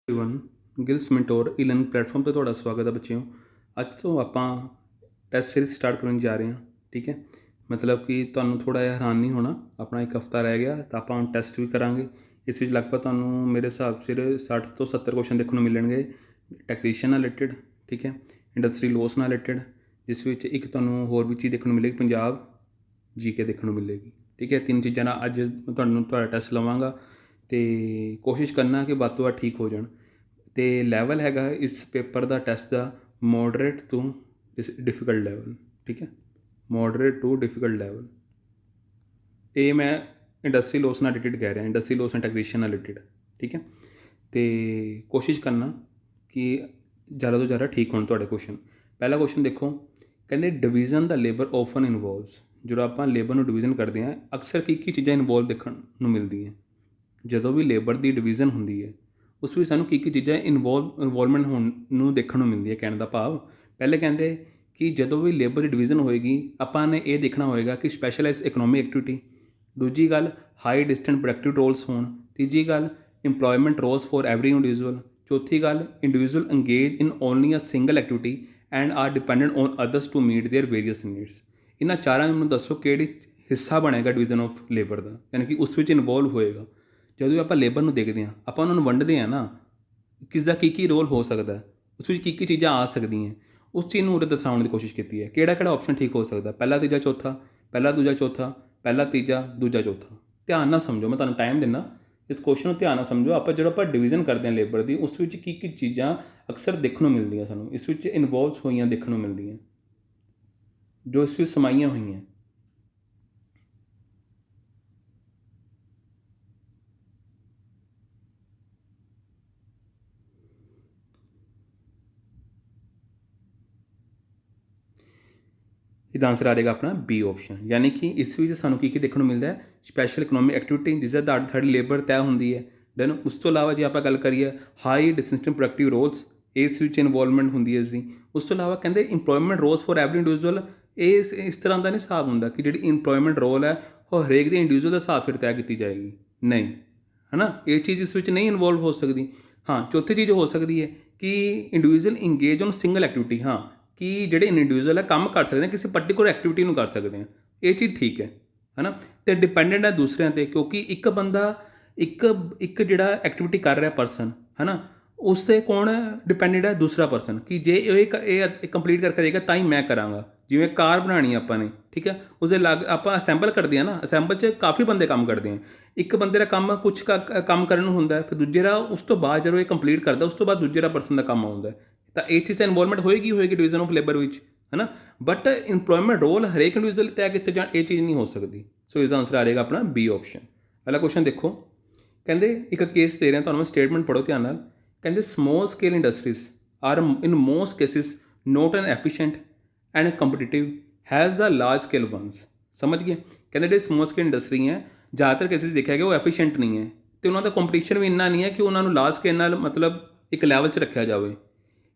Everyone Gill's mentor e learning platform ਤੇ ਤੁਹਾਡਾ ਸਵਾਗਤ ਹੈ ਬੱਚਿਓ। ਅੱਜ ਤੋਂ ਆਪਾਂ ਟੈਸਟ ਸੀਰੀਜ਼ ਸਟਾਰਟ ਕਰਨ ਜਾ ਰਹੇ ਹਾਂ। ਠੀਕ ਹੈ, ਮਤਲਬ ਕਿ ਤੁਹਾਨੂੰ ਥੋੜਾ ਜਿਹਾ ਹੈਰਾਨ ਨਹੀਂ ਹੋਣਾ। ਆਪਣਾ ਇੱਕ ਹਫਤਾ ਰਹਿ ਗਿਆ ਤਾਂ ਆਪਾਂ ਹੁਣ ਟੈਸਟ ਵੀ ਕਰਾਂਗੇ। ਇਸ ਵਿੱਚ ਲਗਭਗ ਤੁਹਾਨੂੰ ਮੇਰੇ ਹਿਸਾਬ ਸਿਰ 60 ਤੋਂ 70 ਕੁਐਸਚਨ ਦੇਖਣ ਨੂੰ ਮਿਲਣਗੇ ਟੈਕਸੇਸ਼ਨ ਨਾਲ ਰਿਲੇਟਡ। ਠੀਕ ਹੈ, ਇੰਡਸਟਰੀ ਲੋਸ ਨਾਲ ਰਿਲੇਟਡ, ਜਿਸ ਵਿੱਚ ਇੱਕ ਤੁਹਾਨੂੰ ਹੋਰ ਵੀ ਚੀਜ਼ ਦੇਖਣ ਨੂੰ ਮਿਲੇਗੀ, ਪੰਜਾਬ ਜੀਕੇ ਦੇਖਣ ਨੂੰ ਮਿਲੇਗੀ। ਠੀਕ ਹੈ, ਤਿੰਨ ਚੀਜ਼ਾਂ ਨਾਲ ਅੱਜ ਤੁਹਾਡਾ ਟੈਸਟ ਲਵਾਂਗਾ ਅਤੇ ਕੋਸ਼ਿਸ਼ ਕਰਨਾ ਕਿ ਵੱਧ ਤੋਂ ਵੱਧ ਠੀਕ ਹੋ ਜਾਣ। ਅਤੇ ਲੈਵਲ ਹੈਗਾ ਇਸ ਪੇਪਰ ਦਾ ਟੈਸਟ ਦਾ ਮੋਡਰੇਟ ਟੂ ਡਿਫੀਕਲਟ ਲੈਵਲ। ਠੀਕ ਹੈ, ਮੋਡਰੇਟ ਟੂ ਡਿਫੀਕਲਟ ਲੈਵਲ। ਇਹ ਮੈਂ ਇੰਡਸਟਰੀ ਲੋਸ ਨਾਲ ਰਿਲੇਟਡ ਕਹਿ ਰਿਹਾ, ਇੰਡਸਟਰੀ ਲੋਸ ਐਂਡ ਟੈਕਸੇਸ਼ਨ ਨਾਲ ਰਿਲੇਟਡ। ਠੀਕ ਹੈ, ਅਤੇ ਕੋਸ਼ਿਸ਼ ਕਰਨਾ ਕਿ ਜ਼ਿਆਦਾ ਤੋਂ ਜ਼ਿਆਦਾ ਠੀਕ ਹੋਣ ਤੁਹਾਡੇ ਕੁਐਸਚਨ। ਪਹਿਲਾ ਕੁਐਸਚਨ ਦੇਖੋ, ਕਹਿੰਦੇ ਡਿਵੀਜ਼ਨ ਦਾ ਲੇਬਰ ਓਫਨ ਇਨਵੋਲਵਸ। ਜਦੋਂ ਆਪਾਂ ਲੇਬਰ ਨੂੰ ਡਿਵੀਜ਼ਨ ਕਰਦੇ ਹਾਂ, ਅਕਸਰ ਕੀ ਚੀਜ਼ਾਂ ਇਨਵੋਲਵ ਦੇਖਣ ਨੂੰ ਮਿਲਦੀਆਂ। ਜਦੋਂ ਵੀ ਲੇਬਰ ਦੀ ਡਿਵੀਜ਼ਨ ਹੁੰਦੀ ਹੈ, ਉਸ ਵਿੱਚ ਸਾਨੂੰ ਕੀ ਚੀਜ਼ਾਂ ਇਨਵੋਲਵਮੈਂਟ ਹੋਣ ਨੂੰ ਦੇਖਣ ਨੂੰ ਮਿਲਦੀ ਹੈ। ਕਹਿਣ ਦਾ ਭਾਵ, ਪਹਿਲੇ ਕਹਿੰਦੇ ਕਿ ਜਦੋਂ ਵੀ ਲੇਬਰ ਦੀ ਡਿਵੀਜ਼ਨ ਹੋਏਗੀ, ਆਪਾਂ ਨੇ ਇਹ ਦੇਖਣਾ ਹੋਏਗਾ ਕਿ ਸਪੈਸ਼ਲਾਈਜ਼ ਇਕਨੋਮਿਕ ਐਕਟੀਵਿਟੀ। ਦੂਜੀ ਗੱਲ, ਹਾਈ ਡਿਸਟੈਂਟ ਪ੍ਰੋਡਕਟਿਵ ਰੋਲਸ ਹੋਣ। ਤੀਜੀ ਗੱਲ, employment roles for every individual. ਚੌਥੀ ਗੱਲ, individual engage in only a single activity and are dependent on others to meet their various needs. ਇਹਨਾਂ ਚਾਰਾਂ ਨੂੰ ਦੱਸੋ ਕਿਹੜੀ ਹਿੱਸਾ ਬਣੇਗਾ ਡਿਵੀਜ਼ਨ ਆਫ ਲੇਬਰ ਦਾ, ਯਾਨੀ ਕਿ ਉਸ ਵਿੱਚ ਇਨਵੋਲਵ ਹੋਏਗਾ। ਜਦੋਂ ਆਪਾਂ ਲੇਬਰ ਨੂੰ ਦੇਖਦੇ ਹਾਂ, ਆਪਾਂ ਉਹਨਾਂ ਨੂੰ ਵੰਡਦੇ ਹਾਂ ਨਾ, ਕਿਸ ਦਾ ਕੀ ਰੋਲ ਹੋ ਸਕਦਾ, ਉਸ ਵਿੱਚ ਕੀ ਚੀਜ਼ਾਂ ਆ ਸਕਦੀਆਂ, ਉਸ ਚੀਜ਼ ਨੂੰ ਉਰੇ ਦਰਸਾਉਣ ਦੀ ਕੋਸ਼ਿਸ਼ ਕੀਤੀ ਹੈ। ਕਿਹੜਾ ਆਪਸ਼ਨ ਠੀਕ ਹੋ ਸਕਦਾ, ਪਹਿਲਾ ਤੀਜਾ ਚੌਥਾ, ਪਹਿਲਾ ਦੂਜਾ ਚੌਥਾ, ਪਹਿਲਾ ਤੀਜਾ ਦੂਜਾ ਚੌਥਾ। ਧਿਆਨ ਨਾਲ ਸਮਝੋ, ਮੈਂ ਤੁਹਾਨੂੰ ਟਾਈਮ ਦਿੰਦਾ, ਇਸ ਕੁਐਸਚਨ ਨੂੰ ਧਿਆਨ ਨਾਲ ਸਮਝੋ। ਜਦੋਂ ਆਪਾਂ ਡਿਵੀਜ਼ਨ ਕਰਦੇ ਹਾਂ ਲੇਬਰ ਦੀ, ਉਸ ਵਿੱਚ ਕੀ ਚੀਜ਼ਾਂ ਅਕਸਰ ਦੇਖਣ ਨੂੰ ਮਿਲਦੀਆਂ, ਸਾਨੂੰ ਇਸ ਵਿੱਚ ਇਨਵੋਲਵ ਹੋਈਆਂ ਦੇਖਣ ਨੂੰ ਮਿਲਦੀਆਂ, ਜੋ ਇਸ ਵਿੱਚ ਸਮਾਈਆਂ ਹੋਈਆਂ। ਇਹਦਾ ਆਨਸਰ ਆ ਜਾਏਗਾ ਆਪਣਾ ਬੀ ਆਪਸ਼ਨ। ਯਾਨੀ ਕਿ ਇਸ ਵਿੱਚ ਸਾਨੂੰ ਕੀ ਦੇਖਣ ਨੂੰ ਮਿਲਦਾ ਹੈ, ਸਪੈਸ਼ਲ ਇਕਨੋਮਿਕ ਐਕਟੀਵਿਟੀ ਜਿਸ ਦਾ ਸਾਡੀ ਲੇਬਰ ਤੈਅ ਹੁੰਦੀ ਹੈ। ਦੈਨ ਉਸ ਤੋਂ ਇਲਾਵਾ ਜੇ ਆਪਾਂ ਗੱਲ ਕਰੀਏ ਹਾਈ ਡਿਸਟਿੰਕਟਿਵ ਪ੍ਰੋਡਕਟਿਵ ਰੋਲਸ, ਇਸ ਵਿੱਚ ਇਨਵੋਲਵਮੈਂਟ ਹੁੰਦੀ ਹੈ ਇਸਦੀ। ਉਸ ਤੋਂ ਇਲਾਵਾ ਕਹਿੰਦੇ employment roles for every individual. ਇਹ ਇਸ ਤਰ੍ਹਾਂ ਦਾ ਨਹੀਂ ਹਿਸਾਬ ਹੁੰਦਾ ਕਿ ਜਿਹੜੀ ਇੰਪਲੋਇਮੈਂਟ ਰੋਲ ਹੈ ਉਹ ਹਰੇਕ ਦੇ ਇੰਡੀਵਿਜੂਅਲ ਦਾ ਹਿਸਾਬ ਫਿਰ ਤੈਅ ਕੀਤੀ ਜਾਏਗੀ, ਨਹੀਂ, ਹੈ ਨਾ। ਇਹ ਚੀਜ਼ ਇਸ ਵਿੱਚ ਨਹੀਂ ਇਨਵੋਲਵ ਹੋ ਸਕਦੀ। ਹਾਂ, ਚੌਥੀ ਚੀਜ਼ ਹੋ ਸਕਦੀ ਹੈ ਕਿ individual engage on single activity. ਹਾਂ, ਕਿ ਜਿਹੜੇ ਇੰਡੀਵਿਜੂਅਲ ਹੈ ਕੰਮ ਕਰ ਸਕਦੇ ਆ, ਕਿਸੇ ਪਰਟੀਕੂਲਰ ਐਕਟੀਵਿਟੀ ਨੂੰ ਕਰ ਸਕਦੇ ਆ, ਇਹ ਚੀਜ਼ ਠੀਕ ਹੈ ਨਾ। ਅਤੇ ਡਿਪੈਂਡੈਂਟ ਹੈ ਦੂਸਰਿਆਂ 'ਤੇ, ਕਿਉਂਕਿ ਇੱਕ ਬੰਦਾ ਇੱਕ ਜਿਹੜਾ ਐਕਟੀਵਿਟੀ ਕਰ ਰਿਹਾ ਪਰਸਨ, ਹੈ ਨਾ, ਉਸ 'ਤੇ ਕੌਣ ਡਿਪੈਂਡੈਂਟ ਹੈ, ਦੂਸਰਾ ਪਰਸਨ। ਕਿ ਜੇ ਇਹ ਕੰਪਲੀਟ ਕਰਕੇ ਦੇਗਾ ਤਾਂ ਹੀ ਮੈਂ ਕਰਾਂਗਾ। ਜਿਵੇਂ ਕਾਰ ਬਣਾਉਣੀ ਆਪਾਂ ਨੇ, ਠੀਕ ਹੈ, ਉਸਦੇ ਆਪਾਂ ਅਸੈਂਬਲ ਕਰਦੇ ਹਾਂ ਨਾ, ਅਸੈਂਬਲ 'ਚ ਕਾਫੀ ਬੰਦੇ ਕੰਮ ਕਰਦੇ ਆ। ਇੱਕ ਬੰਦੇ ਦਾ ਕੰਮ ਕੁਛ ਕੰਮ ਕਰਨ ਨੂੰ ਹੁੰਦਾ, ਫਿਰ ਦੂਜੇ ਦਾ ਉਸ ਤੋਂ ਬਾਅਦ ਜਦੋਂ ਇਹ ਕੰਪਲੀਟ ਕਰਦਾ, ਉਸ ਤੋਂ ਬਾਅਦ ਦੂਜੇ ਦਾ ਪਰਸਨ ਦਾ ਕੰਮ ਆਉਂਦਾ। ਤਾਂ ਇਹ ਚੀਜ਼ ਤਾਂ ਇਨਵੋਲਵਮੈਂਟ ਹੋਏਗੀ ਡਿਵੀਜ਼ਨ ਆਫ ਲੇਬਰ ਵਿੱਚ, ਹੈ ਨਾ। ਬਟ ਇੰਪਲੋਇਮੈਂਟ ਰੋਲ ਹਰੇਕ ਇੰਡੀਵਿਜੂਅਲ ਤੈਅ ਕੀਤੇ ਜਾਣ, ਇਹ ਚੀਜ਼ ਨਹੀਂ ਹੋ ਸਕਦੀ। ਸੋ ਇਸਦਾ ਆਨਸਰ ਆ ਜਾਏਗਾ ਆਪਣਾ ਬੀ ਆਪਸ਼ਨ। ਪਹਿਲਾ ਕੁਐਸਚਨ ਦੇਖੋ, ਕਹਿੰਦੇ ਇੱਕ ਕੇਸ ਦੇ ਰਿਹਾ ਤੁਹਾਨੂੰ, ਮੈਂ ਸਟੇਟਮੈਂਟ ਪੜ੍ਹੋ ਧਿਆਨ ਨਾਲ। ਕਹਿੰਦੇ small scale industries are in most cases note N efficient and competitive has the large scale ones. ਸਮਝ ਗਏ। ਕਹਿੰਦੇ ਜਿਹੜੇ ਸਮੋਲ ਸਕੇਲ ਇੰਡਸਟਰੀ ਹੈ, ਜ਼ਿਆਦਾਤਰ ਕੇਸਿਸ ਦੇਖਿਆ ਗਿਆ ਉਹ ਐਫੀਸ਼ੀਐਂਟ ਨਹੀਂ ਹੈ, ਅਤੇ ਉਹਨਾਂ ਦਾ ਕੰਪੀਟੀਸ਼ਨ ਵੀ ਇੰਨਾ ਨਹੀਂ ਹੈ ਕਿ ਉਹਨਾਂ ਨੂੰ ਲਾਰਜ ਸਕੇਲ ਨਾਲ ਮਤਲਬ ਇੱਕ ਲੈਵਲ 'ਚ ਰੱਖਿਆ ਜਾਵੇ।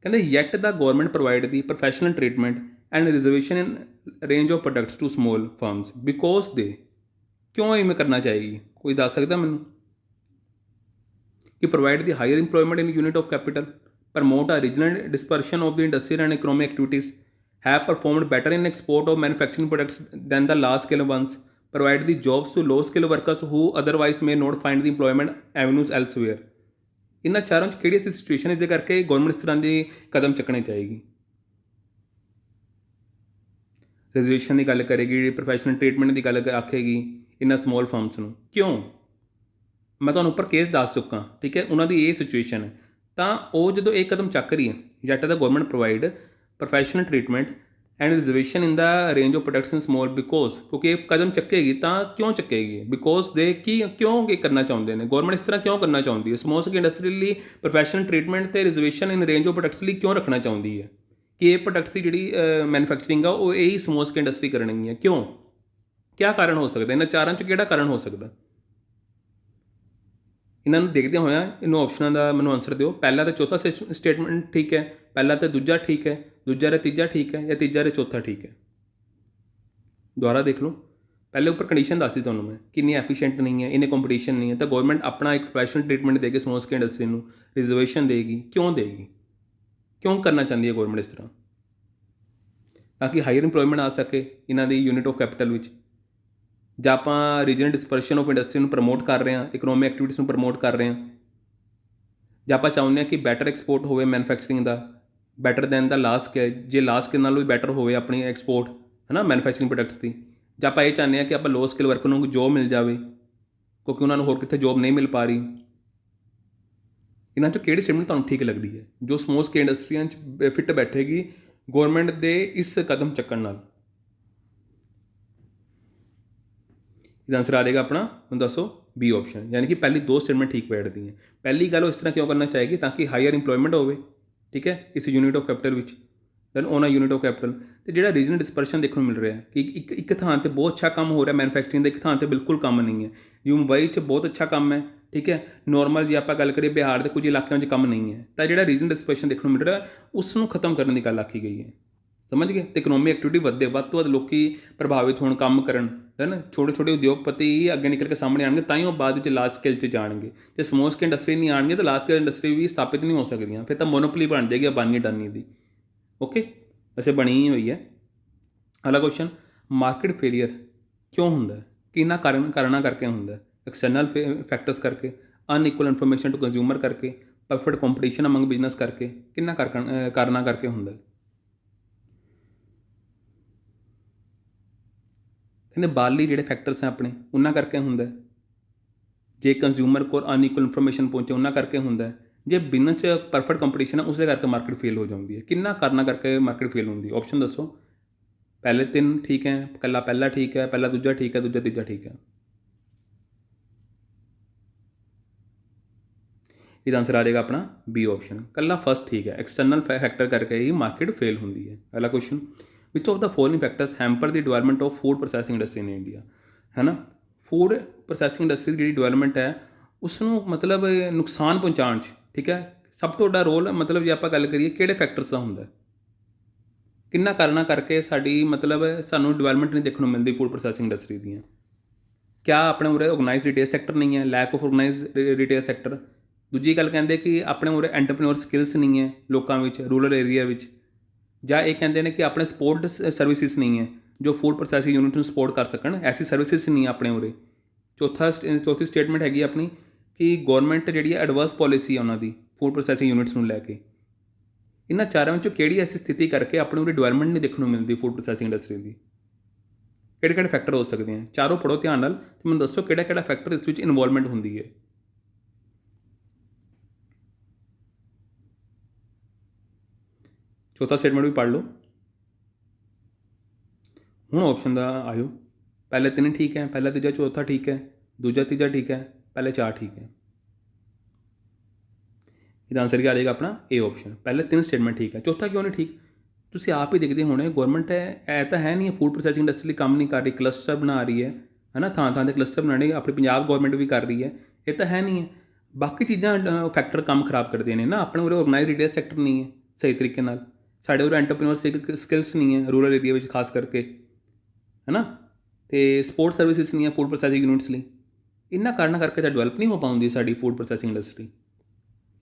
ਕਹਿੰਦੇ ਯੈਟ ਦਾ government provide the professional treatment and reservation in range of products to small firms because ਦੇ। ਕਿਉਂ ਇਵੇਂ ਕਰਨਾ ਚਾਹੀਏ, ਕੋਈ ਦੱਸ ਸਕਦਾ ਮੈਨੂੰ? ਕਿ provide the higher employment in unit of capital, promote a regional dispersion of the industrial and economic activities, have performed better in export of manufacturing products than the large scale ones, provide the jobs to low skill workers who otherwise may not find the employment avenues elsewhere। ਇਹਨਾਂ ਚਾਰਾਂ 'ਚ ਕਿਹੜੀ ਐਸੀ situation ਇਸ ਦੇ ਕਰਕੇ government ਇਸ ਤਰ੍ਹਾਂ ਦੀ ਕਦਮ ਚੱਕਣੀ ਚਾਹੀਦੀ? ਰਿਜ਼ਰਵੇਸ਼ਨ ਦੀ ਗੱਲ ਕਰੇਗੀ, ਪ੍ਰੋਫੈਸ਼ਨਲ ਟਰੀਟਮੈਂਟ ਦੀ ਗੱਲ ਆਖੇਗੀ ਇਹਨਾਂ ਸਮੋਲ ਫਰਮਸ ਨੂੰ। ਕਿਉਂ? ਮੈਂ ਤੁਹਾਨੂੰ ਉੱਪਰ ਕੇਸ ਦੱਸ ਚੁੱਕਾ, ਠੀਕ ਹੈ, ਉਹਨਾਂ ਦੀ ਇਹ ਸਿਚੁਏਸ਼ਨ ਹੈ। ਤਾਂ ਉਹ ਜਦੋਂ ਇਹ ਕਦਮ ਚੱਕ ਰਹੀ ਹੈ, ਜੱਟ the government provide professional treatment and reservation in the range of products small because, ਕਿਉਂਕਿ ਇਹ ਕਦਮ ਚੱਕੇਗੀ ਤਾਂ ਕਿਉਂ ਚੱਕੇਗੀ? ਬਿਕੋਜ਼ ਦੇ ਕਿਉਂ ਇਹ ਕਰਨਾ ਚਾਹੁੰਦੇ ਨੇ, ਗੌਰਮੈਂਟ ਇਸ ਤਰ੍ਹਾਂ ਕਿਉਂ ਕਰਨਾ ਚਾਹੁੰਦੀ ਹੈ? ਸਮੋਲ ਸਕੇਲ ਇੰਡਸਟਰੀ ਲਈ ਪ੍ਰੋਫੈਸ਼ਨਲ ਟਰੀਟਮੈਂਟ ਅਤੇ reservation in range of products ਲਈ ਕਿਉਂ ਰੱਖਣਾ ਚਾਹੁੰਦੀ ਹੈ? ਕਿ ਇਹ ਪ੍ਰੋਡਕਟਸ ਦੀ ਜਿਹੜੀ ਮੈਨੂਫੈਕਚਰਿੰਗ ਆ ਉਹ ਇਹੀ ਸਮੋਲ ਸਕੇਲ ਇੰਡਸਟਰੀ ਕਰਨੀ ਹੈ। ਕਿਉਂ? ਕਿਆ ਕਾਰਨ ਹੋ ਸਕਦਾ? ਇਹਨਾਂ ਚਾਰਾਂ 'ਚ ਕਿਹੜਾ ਕਾਰਨ ਹੋ ਸਕਦਾ? ਇਹਨਾਂ ਨੂੰ ਦੇਖਦਿਆਂ ਹੋਇਆਂ ਇਹਨੂੰ ਆਪਸ਼ਨਾਂ ਦਾ ਮੈਨੂੰ ਆਨਸਰ ਦਿਓ। ਪਹਿਲਾ ਅਤੇ ਚੌਥਾ ਸਟੇਟਮੈਂਟ ਠੀਕ ਹੈ, ਪਹਿਲਾ ਅਤੇ ਦੂਜਾ ਠੀਕ ਹੈ, ਦੂਜਾ ਅਤੇ ਤੀਜਾ ਠੀਕ ਹੈ, ਜਾਂ ਤੀਜਾ ਅਤੇ ਚੌਥਾ ਠੀਕ ਹੈ? ਦੁਬਾਰਾ ਦੇਖ ਲਓ, पहले ऊपर कंडीशन दस दी तुहानूं मैं किन्नी एफिशिएंट नहीं है, इन्ने कंपटीशन नहीं है, तो गवर्नमेंट अपना एक प्रोफैशनल ट्रीटमेंट देगी स्मॉल स्केल इंडस्ट्री नूं, रिजर्वेशन देगी, क्यों देगी, क्यों करना चाहती है गवर्नमेंट इस तरह, ताकि हायर इंप्लॉयमेंट आ सके इन्हां दी यूनिट ऑफ कैपिटल विच। ਜਾਂ ਆਪਾਂ ਰੀਜਨਲ ਡਿਸਪਰਸ਼ਨ ਆਫ ਇੰਡਸਟਰੀ ਨੂੰ ਪ੍ਰਮੋਟ ਕਰ ਰਹੇ ਹਾਂ, ਇਕਨੋਮਿਕ ਐਕਟੀਵਿਟੀਜ਼ ਨੂੰ ਪ੍ਰਮੋਟ ਕਰ ਰਹੇ ਹਾਂ, ਜਾਂ ਆਪਾਂ ਚਾਹੁੰਦੇ ਹਾਂ ਕਿ ਬੈਟਰ ਐਕਸਪੋਰਟ ਹੋਵੇ ਮੈਨੂਫੈਕਚਰਿੰਗ ਦਾ, ਬੈਟਰ ਦੈਨ ਦਾ ਲਾਸਟ ਸਕਿਲ, ਜੇ ਲਾਸਟ ਸਕਿਲ ਨਾਲੋਂ ਵੀ ਬੈਟਰ ਹੋਵੇ ਆਪਣੀ ਐਕਸਪੋਰਟ ਹੈ ਨਾ ਮੈਨੂਫੈਕਚਰਿੰਗ ਪ੍ਰੋਡਕਟਸ ਦੀ, ਜਾਂ ਆਪਾਂ ਇਹ ਚਾਹੁੰਦੇ ਹਾਂ ਕਿ ਆਪਾਂ ਲੋ ਸਕਿਲ ਵਰਕਰ ਨੂੰ ਜੋਬ ਮਿਲ ਜਾਵੇ ਕਿਉਂਕਿ ਉਹਨਾਂ ਨੂੰ ਹੋਰ ਕਿੱਥੇ ਜੋਬ ਨਹੀਂ ਮਿਲ ਪਾ ਰਹੀ। ਇਹਨਾਂ 'ਚੋਂ ਕਿਹੜੀ ਸਟੇਟਮੈਂਟ ਤੁਹਾਨੂੰ ਠੀਕ ਲੱਗਦੀ ਹੈ ਜੋ ਸਮੋਲ ਸਕੇਲ ਇੰਡਸਟਰੀਆਂ 'ਚ ਫਿੱਟ ਬੈਠੇਗੀ ਗੌਰਮੈਂਟ ਦੇ ਇਸ ਕਦਮ ਚੱਕਣ ਨਾਲ? ਇਹਦਾ ਆਂਸਰ ਆ ਜਾਏਗਾ ਆਪਣਾ, ਹੁਣ ਦੱਸੋ, ਬੀ ਆਪਸ਼ਨ, ਯਾਨੀ ਕਿ ਪਹਿਲੀ ਦੋ ਸਟੇਟਮੈਂਟ ਠੀਕ ਬੈਠਦੀ ਹੈ। ਪਹਿਲੀ ਗੱਲ ਉਹ ਇਸ ਤਰ੍ਹਾਂ ਕਿਉਂ ਕਰਨਾ ਚਾਹੇਗੀ ਤਾਂ ਕਿ ਹਾਇਰ ਇੰਪਲੋਇਮੈਂਟ ਹੋਵੇ, ਠੀਕ ਹੈ, ਇਸ ਯੂਨਿਟ ਆਫ ਕੈਪੀਟਲ ਵਿੱਚ, then on a unit of capital. ਅਤੇ ਜਿਹੜਾ ਰੀਜਨਲ ਡਿਸਪਰਸ਼ਨ ਦੇਖਣ ਨੂੰ ਮਿਲ ਰਿਹਾ ਕਿ ਇੱਕ ਥਾਂ 'ਤੇ ਬਹੁਤ ਅੱਛਾ ਕੰਮ ਹੋ ਰਿਹਾ ਮੈਨੂਫੈਕਚਰਿੰਗ ਦਾ, ਇੱਕ ਥਾਂ 'ਤੇ ਬਿਲਕੁਲ ਕੰਮ ਨਹੀਂ ਹੈ। ਜਿਵੇਂ ਮੁੰਬਈ 'ਚ ਬਹੁਤ ਅੱਛਾ ਕੰਮ ਹੈ, ਠੀਕ ਹੈ, ਨੋਰਮਲ ਜੇ ਆਪਾਂ ਗੱਲ ਕਰੀਏ ਬਿਹਾਰ ਦੇ ਕੁਝ ਇਲਾਕਿਆਂ 'ਚ ਕੰਮ ਨਹੀਂ ਹੈ, ਤਾਂ ਜਿਹੜਾ ਰੀਜਨਲ ਡਿਸਪਰਸ਼ਨ ਦੇਖਣ ਨੂੰ ਮਿਲ ਰਿਹਾ ਉਸ ਨੂੰ ਖਤਮ ਕਰਨ ਦੀ ਗੱਲ ਆਖੀ ਗਈ ਹੈ। ਸਮਝ ਗਏ? ਅਤੇ ਇਕਨੋਮਿਕ ਐਕਟੀਵਿਟੀ ਵੱਧੇ, ਵੱਧ ਤੋਂ ਵੱਧ ਲੋਕ ਪ੍ਰਭਾਵਿਤ ਹੋਣ, ਕੰਮ ਕਰਨ, ਹੈ ਨਾ, ਛੋਟੇ ਛੋਟੇ ਉਦਯੋਗਪਤੀ ਅੱਗੇ ਨਿਕਲ ਕੇ ਸਾਹਮਣੇ ਆਉਣਗੇ, ਤਾਂ ਹੀ ਉਹ ਬਾਅਦ ਵਿੱਚ ਲਾਰਜ ਸਕੇਲ 'ਚ ਜਾਣਗੇ। ਜੇ ਸਮੋਲ ਸਕੇਲ ਇੰਡਸਟਰੀ ਨਹੀਂ ਆਉਣਗੇ ਤਾਂ ਲਾਰਜ ਸਕੇਲ ਇੰਡਸਟਰੀ ਵੀ ਸਥਾਪਿਤ ਨਹੀਂ ਹੋ ਸਕਦੀਆਂ, ਫਿਰ ਤਾਂ ਮੋਨੋਪੋਲੀ ਬਣ ਜਾਏਗੀ ਅਬਾਨੀ ਅਡਾਨੀ ਦੀ। ਓਕੇ, ਵੈਸੇ ਬਣੀ ਹੀ ਹੋਈ ਹੈ। ਅਗਲਾ ਕੁਐਸਚਨ, ਮਾਰਕੀਟ ਫੇਲੀਅਰ ਕਿਉਂ ਹੁੰਦਾ? ਕਿਹਨਾਂ ਕਾਰਨਾਂ ਕਰਕੇ ਹੁੰਦਾ? ਐਕਸਟਰਨਲ ਫੈਕਟਰਸ ਕਰਕੇ, ਅਨਇਕੁਅਲ ਇਨਫੋਰਮੇਸ਼ਨ ਟੂ ਕੰਜ਼ਿਊਮਰ ਕਰਕੇ, ਪਰਫੈਕਟ ਕੰਪੀਟੀਸ਼ਨ ਅਮੰਗ ਬਿਜ਼ਨਸ ਕਰਕੇ, ਕਿਹਨਾਂ ਕਾਰਨਾਂ ਕਰਕੇ ਹੁੰਦਾ? ਕਹਿੰਦੇ ਬਾਹਰਲੀ ਜਿਹੜੇ ਫੈਕਟਰਸ ਹੈ ਆਪਣੇ ਉਹਨਾਂ ਕਰਕੇ ਹੁੰਦਾ। ਜੇ ਕੰਜ਼ਿਊਮਰ ਕੋਲ ਅਨਇਕੁਅਲ ਇਨਫੋਰਮੇਸ਼ਨ ਪਹੁੰਚੇ ਉਹਨਾਂ ਕਰਕੇ ਹੁੰਦਾ। ਜੇ ਬਿਜ਼ਨਸ 'ਚ ਪਰਫੈਕਟ ਕੰਪੀਟੀਸ਼ਨ ਹੈ ਉਸਦੇ ਕਰਕੇ ਮਾਰਕੀਟ ਫੇਲ ਹੋ ਜਾਂਦੀ ਹੈ। ਕਿੰਨਾ ਕਾਰਨਾਂ ਕਰਕੇ ਮਾਰਕੀਟ ਫੇਲ ਹੁੰਦੀ? ਆਪਸ਼ਨ ਦੱਸੋ। ਪਹਿਲੇ ਤਿੰਨ ਠੀਕ ਹੈ, ਇਕੱਲਾ ਪਹਿਲਾ ਠੀਕ ਹੈ, ਪਹਿਲਾ ਦੂਜਾ ਠੀਕ ਹੈ, ਦੂਜਾ ਤੀਜਾ ਠੀਕ ਹੈ? ਇਹਦਾ ਆਂਸਰ ਆ ਜਾਏਗਾ ਆਪਣਾ ਬੀ ਆਪਸ਼ਨ, ਇਕੱਲਾ ਫਸਟ ਠੀਕ ਹੈ, ਐਕਸਟਰਨਲ ਫੈਕਟਰ ਕਰਕੇ ਹੀ ਮਾਰਕੀਟ ਫੇਲ ਹੁੰਦੀ ਹੈ। ਅਗਲਾ question, which of the following factors hamper the development of food processing industry in India? ਹੈ ਨਾ, ਫੂਡ ਪ੍ਰੋਸੈਸਿੰਗ ਇੰਡਸਟਰੀ ਦੀ ਜਿਹੜੀ ਡਿਵੈਲਪਮੈਂਟ ਹੈ ਉਸ ਨੂੰ ਮਤਲਬ ਨੁਕਸਾਨ ਪਹੁੰਚਾਉਣ 'ਚ, ਠੀਕ ਹੈ, ਸਭ ਤੋਂ ਵੱਡਾ ਰੋਲ ਮਤਲਬ ਜੇ ਆਪਾਂ ਗੱਲ ਕਰੀਏ ਕਿਹੜੇ ਫੈਕਟਰਸ ਦਾ ਹੁੰਦਾ? ਕਿੰਨਾ ਕਾਰਨਾਂ ਕਰਕੇ ਸਾਡੀ ਮਤਲਬ ਸਾਨੂੰ ਡਿਵੈਲਪਮੈਂਟ ਨਹੀਂ ਦੇਖਣ ਨੂੰ ਮਿਲਦੀ ਫੂਡ ਪ੍ਰੋਸੈਸਿੰਗ ਇੰਡਸਟਰੀ ਦੀਆਂ? ਕਿਆ ਆਪਣੇ ਉਰੇ ਆਰਗੇਨਾਈਜ਼ ਰਿਟੇਲ ਸੈਕਟਰ ਨਹੀਂ ਹੈ, lack of organise retail sector? ਦੂਜੀ ਗੱਲ ਕਹਿੰਦੇ ਕਿ ਆਪਣੇ ਉਰੇ ਐਂਟਰਪ੍ਰੇਨਿਓਰ ਸਕਿੱਲਸ ਨਹੀਂ ਹੈ ਲੋਕਾਂ ਵਿੱਚ, ਰੂਰਲ ਏਰੀਆ ਵਿੱਚ। ਜਾਂ ਇਹ ਕਹਿੰਦੇ ਨੇ ਕਿ ਆਪਣੇ ਸਪੋਰਟ ਸਰਵਿਸਿਜ਼ ਨਹੀਂ ਹੈ ਜੋ ਫੂਡ ਪ੍ਰੋਸੈਸਿੰਗ ਯੂਨਿਟ ਨੂੰ ਸਪੋਰਟ ਕਰ ਸਕਣ, ਐਸੀ ਸਰਵਿਸਿਜ਼ ਨਹੀਂ ਆਪਣੇ ਉਰੇ। ਚੌਥੀ ਸਟੇਟਮੈਂਟ ਹੈਗੀ ਆਪਣੀ ਕਿ ਗੌਰਮੈਂਟ ਜਿਹੜੀ ਹੈ ਐਡਵਰਸ ਪੋਲਿਸੀ ਹੈ ਉਹਨਾਂ ਦੀ ਫੂਡ ਪ੍ਰੋਸੈਸਿੰਗ ਯੂਨਿਟਸ ਨੂੰ ਲੈ ਕੇ। ਇਹਨਾਂ ਚਾਰਾਂ ਵਿੱਚੋਂ ਕਿਹੜੀ ਐਸੀ ਸਥਿਤੀ ਕਰਕੇ ਆਪਣੇ ਉਰੇ ਡਿਵੈਲਪਮੈਂਟ ਨਹੀਂ ਦੇਖਣ ਨੂੰ ਮਿਲਦੀ ਫੂਡ ਪ੍ਰੋਸੈਸਿੰਗ ਇੰਡਸਟਰੀ ਦੀ? ਕਿਹੜੇ ਕਿਹੜੇ ਫੈਕਟਰ ਹੋ ਸਕਦੇ ਆ? ਚਾਰੋਂ ਪੜ੍ਹੋ ਧਿਆਨ ਨਾਲ ਅਤੇ ਮੈਨੂੰ ਦੱਸੋ ਕਿਹੜਾ ਕਿਹੜਾ ਫੈਕਟਰ ਇਸ ਵਿੱਚ ਇਨਵੋਲਵਮੈਂਟ ਹੁੰਦੀ ਹੈ। ਚੌਥਾ ਸਟੇਟਮੈਂਟ ਵੀ ਪੜ੍ਹ ਲਓ। ਹੁਣ ਆਪਸ਼ਨ ਦਾ ਆਇਓ, ਪਹਿਲੇ ਤਿੰਨ ਠੀਕ ਹੈ, ਪਹਿਲਾ ਤੀਜਾ ਚੌਥਾ ਠੀਕ ਹੈ, ਦੂਜਾ ਤੀਜਾ ਠੀਕ ਹੈ, ਪਹਿਲੇ ਚਾਰ ਠੀਕ ਹੈ। ਇਹਦਾ ਆਂਸਰ ਕੀ ਆ ਜਾਏਗਾ ਆਪਣਾ ਏ ਆਪਸ਼ਨ, ਪਹਿਲੇ ਤਿੰਨ ਸਟੇਟਮੈਂਟ ਠੀਕ ਹੈ, ਚੌਥਾ ਕਿਉਂ ਨਹੀਂ ਠੀਕ? ਤੁਸੀਂ ਆਪ ਹੀ ਦੇਖਦੇ ਹੋਣੇ ਗੌਰਮੈਂਟ ਹੈ ਤਾਂ ਹੈ ਨਹੀਂ ਫੂਡ ਪ੍ਰੋਸੈਸਿੰਗ ਇੰਡਸਟਰੀ ਲਈ ਕੰਮ ਨਹੀਂ ਕਰ ਰਹੀ, ਕਲਸਟਰ ਬਣਾ ਰਹੀ ਹੈ ਨਾ, ਥਾਂ ਥਾਂ 'ਤੇ ਕਲਸਟਰ ਬਣਾਉਣੇ ਆਪਣੀ ਪੰਜਾਬ ਗੌਰਮੈਂਟ ਵੀ ਕਰ ਰਹੀ ਹੈ। ਇਹ ਤਾਂ ਹੈ ਨਹੀਂ ਹੈ, ਬਾਕੀ ਚੀਜ਼ਾਂ ਫੈਕਟਰ ਕੰਮ ਖਰਾਬ ਕਰਦੀਆਂ ਨੇ ਨਾ। ਆਪਣੇ ਉਰੇ ਆਰਗੇਨਾਈਜ਼ ਰਿਟੇਲ ਸੈਕਟਰ ਨਹੀਂ ਹੈ ਸਹੀ ਤਰੀਕੇ ਨਾਲ, ਸਾਡੇ ਉਰੇ ਐਂਟਰਪ੍ਰੇਨਿਓਰ ਸਕਿੱਲਸ ਨਹੀਂ ਹੈ ਰੂਰਲ ਏਰੀਆ ਵਿੱਚ ਖਾਸ ਕਰਕੇ, ਹੈ ਨਾ, ਅਤੇ ਸਪੋਰਟ ਸਰਵਿਸਿਜ਼ ਨਹੀਂ ਹੈ ਫੂਡ ਪ੍ਰੋਸੈਸਿੰਗ ਯੂਨਿਟਸ ਲਈ। ਇਹਨਾਂ ਕਾਰਨਾਂ ਕਰਕੇ ਤਾਂ ਡਿਵੈਲਪ ਨਹੀਂ ਹੋ ਪਾਉਂਦੀ ਸਾਡੀ ਫੂਡ ਪ੍ਰੋਸੈਸਿੰਗ ਇੰਡਸਟਰੀ।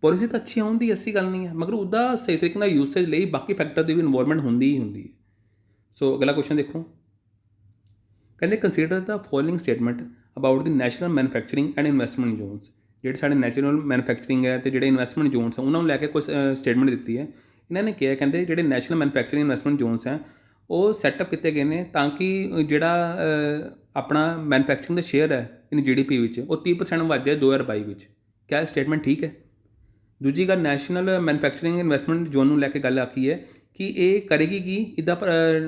ਪੋਲਿਸੀ ਤਾਂ ਅੱਛੀ ਹੁੰਦੀ, ਐਸੀ ਗੱਲ ਨਹੀਂ ਹੈ, ਮਗਰ ਉਹਦਾ ਸਹੀ ਤਰੀਕੇ ਨਾਲ ਯੂਸੇਜ ਲਈ ਬਾਕੀ ਫੈਕਟਰ ਦੀ ਵੀ ਇਨਵੋਲਵਮੈਂਟ ਹੁੰਦੀ ਹੀ ਹੁੰਦੀ ਹੈ। ਸੋ ਅਗਲਾ ਕੁਐਸਚਨ ਦੇਖੋ, ਕਹਿੰਦੇ consider the following statement about the national manufacturing and investment zones. ਜਿਹੜੇ ਸਾਡੇ ਨੈਸ਼ਨਲ ਮੈਨੂਫੈਕਚਰਿੰਗ ਹੈ ਅਤੇ ਜਿਹੜੇ ਇਨਵੈਸਟਮੈਂਟ ਜ਼ੋਨਸ ਹੈ ਉਹਨਾਂ ਨੂੰ ਲੈ ਕੇ ਕੁਝ ਸਟੇਟਮੈਂਟ ਦਿੱਤੀ ਹੈ। ਇਹਨਾਂ ਨੇ ਕਿਹਾ, ਕਹਿੰਦੇ ਜਿਹੜੇ ਨੈਸ਼ਨਲ ਮੈਨੂਫੈਕਚਰਿੰਗ ਇਨਵੈਸਟਮੈਂਟ ਜ਼ੋਨਸ ਹੈ ਉਹ ਸੈਟਅਪ ਕੀਤੇ ਗਏ ਨੇ ਤਾਂ ਕਿ ਜਿਹੜਾ ਆਪਣਾ ਮੈਨੂਫੈਕਚਰਿੰਗ ਦਾ ਸ਼ੇਅਰ ਹੈ ਇਨ GDP ਵਿੱਚ ਉਹ 30% ਵੱਧ ਜਾਏ 2022 ਵਿੱਚ। ਕਿਆ ਇਹ ਸਟੇਟਮੈਂਟ ਠੀਕ ਹੈ? ਦੂਜੀ ਗੱਲ, ਨੈਸ਼ਨਲ ਮੈਨੂਫੈਕਚਰਿੰਗ ਇਨਵੈਸਟਮੈਂਟ ਜ਼ੋਨ ਨੂੰ ਲੈ ਕੇ ਗੱਲ ਆਖੀ ਹੈ ਕਿ ਇਹ ਕਰੇਗੀ ਕੀ, ਇਹਦਾ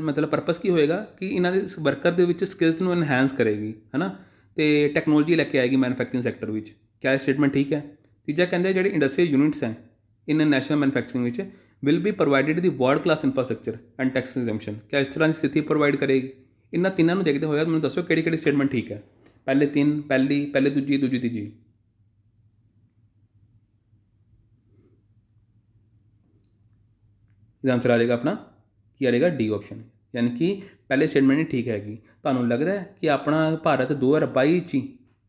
ਮਤਲਬ ਪਰਪਸ ਕੀ ਹੋਏਗਾ ਕਿ ਇਹਨਾਂ ਦੇ ਵਰਕਰ ਦੇ ਵਿੱਚ ਸਕਿੱਲਸ ਨੂੰ ਐਨਹਾਂਸ ਕਰੇਗੀ, ਹੈ ਨਾ, ਅਤੇ ਟੈਕਨੋਲੋਜੀ ਲੈ ਕੇ ਆਏਗੀ ਮੈਨੂਫੈਕਚਰਿੰਗ ਸੈਕਟਰ ਵਿੱਚ। ਕਿਆ ਇਹ ਸਟੇਟਮੈਂਟ ਠੀਕ ਹੈ? ਤੀਜਾ ਕਹਿੰਦੇ ਜਿਹੜੇ ਇੰਡਸਟਰੀਅਲ ਯੂਨਿਟਸ ਹੈ ਇਨ ਨੈਸ਼ਨਲ ਮੈਨੂਫੈਕਚਰਿੰਗ ਵਿੱਚ will be provided the world class infrastructure and tax exemption. ਕਿਆ ਇਸ ਤਰ੍ਹਾਂ ਦੀ ਸਥਿਤੀ ਪ੍ਰੋਵਾਈਡ ਕਰੇਗੀ? ਇਹਨਾਂ ਤਿੰਨਾਂ ਨੂੰ ਦੇਖਦੇ ਹੋਏ ਮੈਨੂੰ ਦੱਸੋ ਕਿਹੜੀ ਕਿਹੜੀ ਸਟੇਟਮੈਂਟ ਠੀਕ ਹੈ? ਪਹਿਲੇ ਤਿੰਨ, ਪਹਿਲੇ ਦੂਜੀ, ਦੂਜੀ ਤੀਜੀ? ਇਹਦਾ ਆਂਸਰ ਆ ਜਾਏਗਾ ਆਪਣਾ ਕੀ ਆ ਜਾਏਗਾ ਡੀ ਆਪਸ਼ਨ। यानी कि पहले स्टेटमेंट नहीं ठीक हैगी। ਤੁਹਾਨੂੰ ਲੱਗਦਾ ਹੈ ਕਿ ਆਪਣਾ ਭਾਰਤ 2022 'ਚ ਹੀ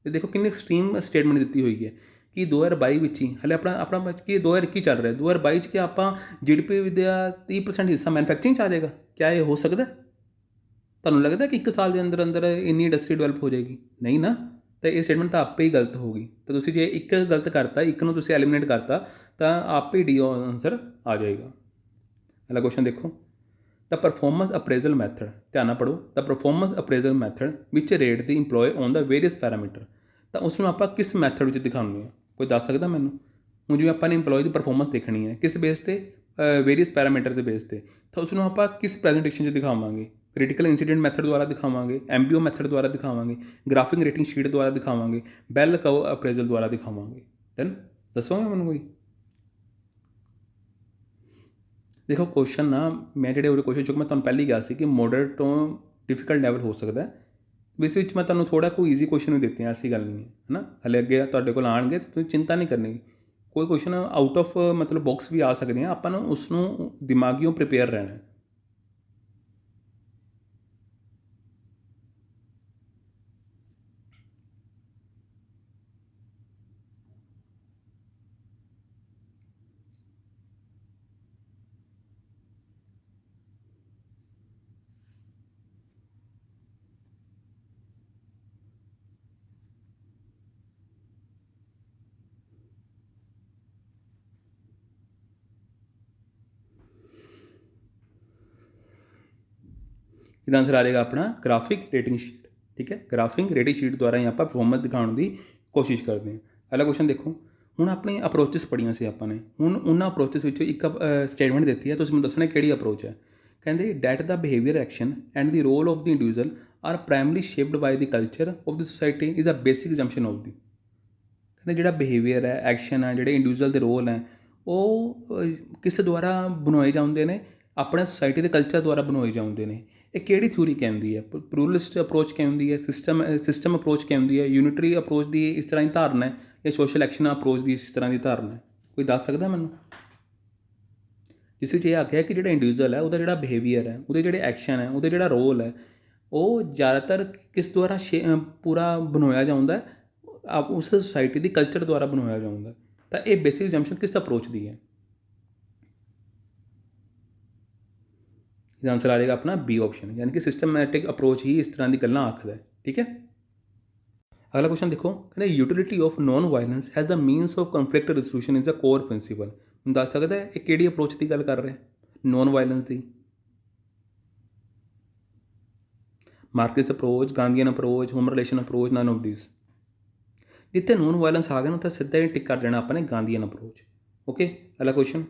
ਤੇ ਦੇਖੋ ਕਿੰਨੀ ਐਕਸਟ੍ਰੀਮ ਸਟੇਟਮੈਂਟ ਦਿੱਤੀ ਹੋਈ ਹੈ ਕਿ 2022 ਵਿੱਚ ਹੀ ਹਲੇ ਆਪਣਾ ਕਿ 2021 ਚੱਲ ਰਿਹਾ 2022 'ਚ ਕਿ ਆਪਾਂ GDP ਦਾ 30% ਹਿੱਸਾ ਮੈਨੂਫੈਕਚਰਿੰਗ 'ਚ ਆ ਜਾਏਗਾ। ਕਿਆ ਇਹ ਹੋ ਸਕਦਾ? ਤੁਹਾਨੂੰ ਲੱਗਦਾ ਕਿ 1 ਸਾਲ ਦੇ ਅੰਦਰ ਅੰਦਰ ਇੰਨੀ ਇੰਡਸਟਰੀ ਡਿਵੈਲਪ ਹੋ ਜਾਏਗੀ? ਨਹੀਂ ਨਾ। ਤਾਂ ਇਹ ਸਟੇਟਮੈਂਟ ਤਾਂ ਆਪੇ ਹੀ ਗਲਤ ਹੋ ਗਈ। ਤਾਂ ਤੁਸੀਂ ਜੇ ਇੱਕ ਗਲਤ ਕਰਤਾ, ਇੱਕ ਨੂੰ ਤੁਸੀਂ ਐਲੀਮੀਨੇਟ ਕਰਤਾ ਤਾਂ ਆਪੇ ਡੀ ਆਨਸਰ ਆ ਜਾਏਗਾ। अगला क्वेश्चन देखो, द परफॉर्मेंस अप्रेजल मैथड, ध्यान पढ़ो, the performance appraisal method which rate the employee on the various parameter. तो उसमें आप किस मैथड में दिखाने हैं? कोई दस सकता मैनू? हूँ जिवें आपां ने इंप्लॉय की परफॉर्मेंस देखनी है किस बेस पर, वेरियस पैरामीटर के बेस पर, तो उसमें आप किस प्रैजेंटेशन दिखावांगे? क्रिटिकल इंसीडेंट मैथड द्वारा दिखावांगे, MBO मैथड द्वारा दिखावांगे, ग्राफिक रेटिंग शीट द्वारा दिखावांगे, बेल कर्व अप्रेजल द्वारा दिखावांगे। डन? दसोगे मैनू कोई? देखो क्वेश्चन ना मैं जो क्वेश्चन चुक मैं तुहानूं पहले ही कहा सी कि मॉडरेट तो डिफिकल्ट लैवल हो सकता है। इस मैं तुहानूं थोड़ा कोई ईजी क्वेश्चन भी दिते हैं, ऐसी गल नहीं है ना। हले अगे तुहाडे कोल आउणगे तो तुसीं चिंता नहीं करनी, कोई क्वेश्चन आउट ऑफ मतलब बॉक्स भी आ सकते हैं, आपां नूं उसनूं दिमागियों प्रिपेयर रहना है। इसका आंसर आ जाएगा अपना ग्राफिक रेटिंग शीट। ठीक है, ग्राफिक रेटिंग शीट द्वारा ही आप परफॉर्मेंस दिखाने की कोशिश करते हैं। अगला क्वेश्चन देखो, हूँ अपनी अप्रोचेस पढ़िया से आपने, हूँ उन्होंने अप्रोचेस एक स्टेटमेंट दी है, तो मैं दसना कि अप्रोच है। कहते that the behaviour action and the role of the individual are primary shaped by the culture of the society is a basic exemption of the. कहते जो बिहेवियर है, एक्शन है, जोड़े इंडिविजुअल के रोल हैं, वो किस द्वारा बनवाए जाते हैं? अपने सोसाइटी के कल्चर द्वारा बनवाए जाते हैं। ये किहड़ी थ्योरी कहती है? प्लूरलिस्ट अप्रोच कहती है, सिस्टम अप्रोच कहती है, यूनिटरी अप्रोच की इस तरह की धारणा है, या सोशल एक्शन अप्रोच की इस तरह की धारणा है? कोई दस सकता मैनू? जिस ये आख्या कि जो इंडिविजुअल है वो जो बिहेवियर है, वो जो एक्शन है, वो जो रोल है, वो ज़्यादातर किस द्वारा पूरा बनवाया जाता है? उस सोसाइटी की कल्चर द्वारा बनवाया जाता है। तो ये बेसिक एग्जम्पशन किस अप्रोच की है? इसका आंसर आ जाएगा अपना बी ऑप्शन, यानी कि सिस्टमैटिक अप्रोच ही इस तरह की गल्लां आखदा है। ठीक है, अगला क्वेश्चन देखो, कहते utility of non violence has the मीनस of conflict resolution is a core principal. दस सकता है ये किहड़ी अप्रोच की गल कर रहे हैं? नॉन वायलेंस की। Marxist approach, Gandhian approach, home relation approach, none of this. जितने नॉन वायलेंस आ गए ना तो सीधा ही टिक कर देना अपने गांधीयन अप्रोच। ओके, अगला question,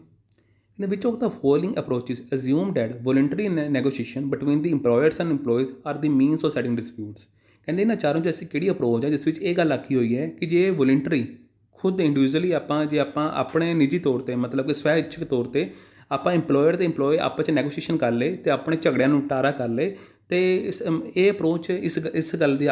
in which of the following approaches assume that voluntary negotiation between the employers and employees are the means of settling disputes। ਕਹਿੰਦੇ ਇਹਨਾਂ ਚਾਰੋਂ 'ਚ ਐਸੀ ਕਿਹੜੀ ਅਪਰੋਚ ਹੈ ਜਿਸ ਵਿੱਚ ਇਹ ਗੱਲ ਆਖੀ ਹੋਈ ਹੈ ਕਿ ਜੇ ਵੋਲੰਟਰੀ ਖੁਦ ਇੰਡੀਵਿਜੂਅਲੀ ਆਪਾਂ ਜੇ ਆਪਾਂ ਆਪਣੇ ਨਿੱਜੀ ਤੌਰ 'ਤੇ ਮਤਲਬ ਕਿ ਸਵੈ ਇੱਛਕ ਤੌਰ 'ਤੇ ਆਪਾਂ ਇੰਪਲੋਇਰ ਅਤੇ ਇੰਪਲੋਏ ਆਪਸ 'ਚ ਨੈਗੋਸ਼ੀਏਸ਼ਨ ਕਰ ਲਏ ਅਤੇ ਆਪਣੇ ਝਗੜਿਆਂ ਨੂੰ ਨਿਪਟਾਰਾ ਕਰ ਲਏ, ਅਤੇ ਇਹ ਅਪਰੋਚ ਇਸ ਗੱਲ ਦੀ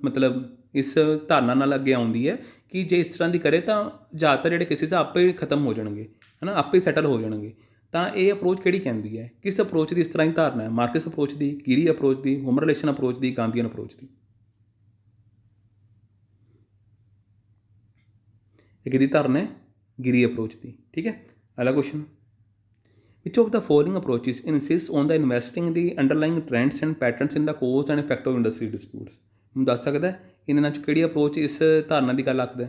ਮਤਲਬ ਇਸ ਧਾਰਨਾ ਨਾਲ ਅੱਗੇ ਆਉਂਦੀ ਹੈ ਕਿ ਜੇ ਇਸ ਤਰ੍ਹਾਂ ਦੀ ਕਰੇ ਤਾਂ ਜ਼ਿਆਦਾਤਰ ਜਿਹੜੇ ਕੇਸਿਸ ਆਪੇ ਹੀ ਖਤਮ ਹੋ ਜਾਣਗੇ, ਹੈ ਨਾ, ਆਪੇ ਹੀ ਸੈਟਲ ਹੋ ਜਾਣਗੇ। ਤਾਂ ਇਹ ਅਪਰੋਚ ਕਿਹੜੀ ਕਹਿੰਦੀ ਹੈ? ਕਿਸ ਅਪਰੋਚ ਦੀ ਇਸ ਤਰ੍ਹਾਂ ਦੀ ਧਾਰਨਾ ਹੈ? ਮਾਰਕਸ ਅਪਰੋਚ ਦੀ, ਗਿਰੀ ਅਪਰੋਚ ਦੀ, ਹੋਮ ਰਿਲੇਸ਼ਨ ਅਪਰੋਚ ਦੀ, ਗਾਂਧੀਅਨ ਅਪਰੋਚ ਦੀ? ਇਹ ਕਿਹਦੀ ਧਾਰਨਾ ਹੈ? ਗਿਰੀ ਅਪਰੋਚ ਦੀ। ਠੀਕ ਹੈ, ਅਗਲਾ question, which of the following approaches insists on the investing the underlying trends and patterns in the cause and effect of industry disputes। ਹੁਣ ਦੱਸ ਸਕਦਾ ਇਹਨਾਂ 'ਚ ਕਿਹੜੀ ਅਪਰੋਚ ਇਸ ਧਾਰਨਾ ਦੀ ਗੱਲ ਆਖਦਾ?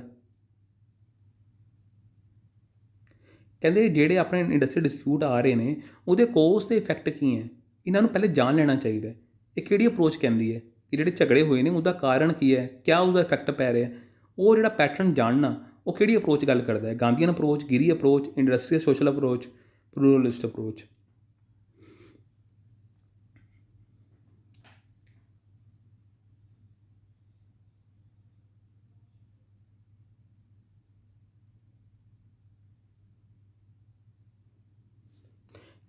ਕਹਿੰਦੇ ਜਿਹੜੇ ਆਪਣੇ ਇੰਡਸਟਰੀ ਡਿਸਪਿਊਟ ਆ ਰਹੇ ਨੇ ਉਹਦੇ ਕੋਜ਼ ਅਤੇ ਇਫੈਕਟ ਕੀ ਹੈ, ਇਹਨਾਂ ਨੂੰ ਪਹਿਲੇ ਜਾਣ ਲੈਣਾ ਚਾਹੀਦਾ। ਇਹ ਕਿਹੜੀ ਅਪਰੋਚ ਕਹਿੰਦੀ ਹੈ ਕਿ ਜਿਹੜੇ ਝਗੜੇ ਹੋਏ ਨੇ ਉਹਦਾ ਕਾਰਨ ਕੀ ਹੈ, ਕਿਆ ਉਹਦਾ ਇਫੈਕਟ ਪੈ ਰਿਹਾ, ਉਹ ਜਿਹੜਾ ਪੈਟਰਨ ਜਾਣਨਾ, ਉਹ ਕਿਹੜੀ ਅਪਰੋਚ ਗੱਲ ਕਰਦਾ ਹੈ? Gandhian approach, Giri approach, industrial social approach, pluralist approach।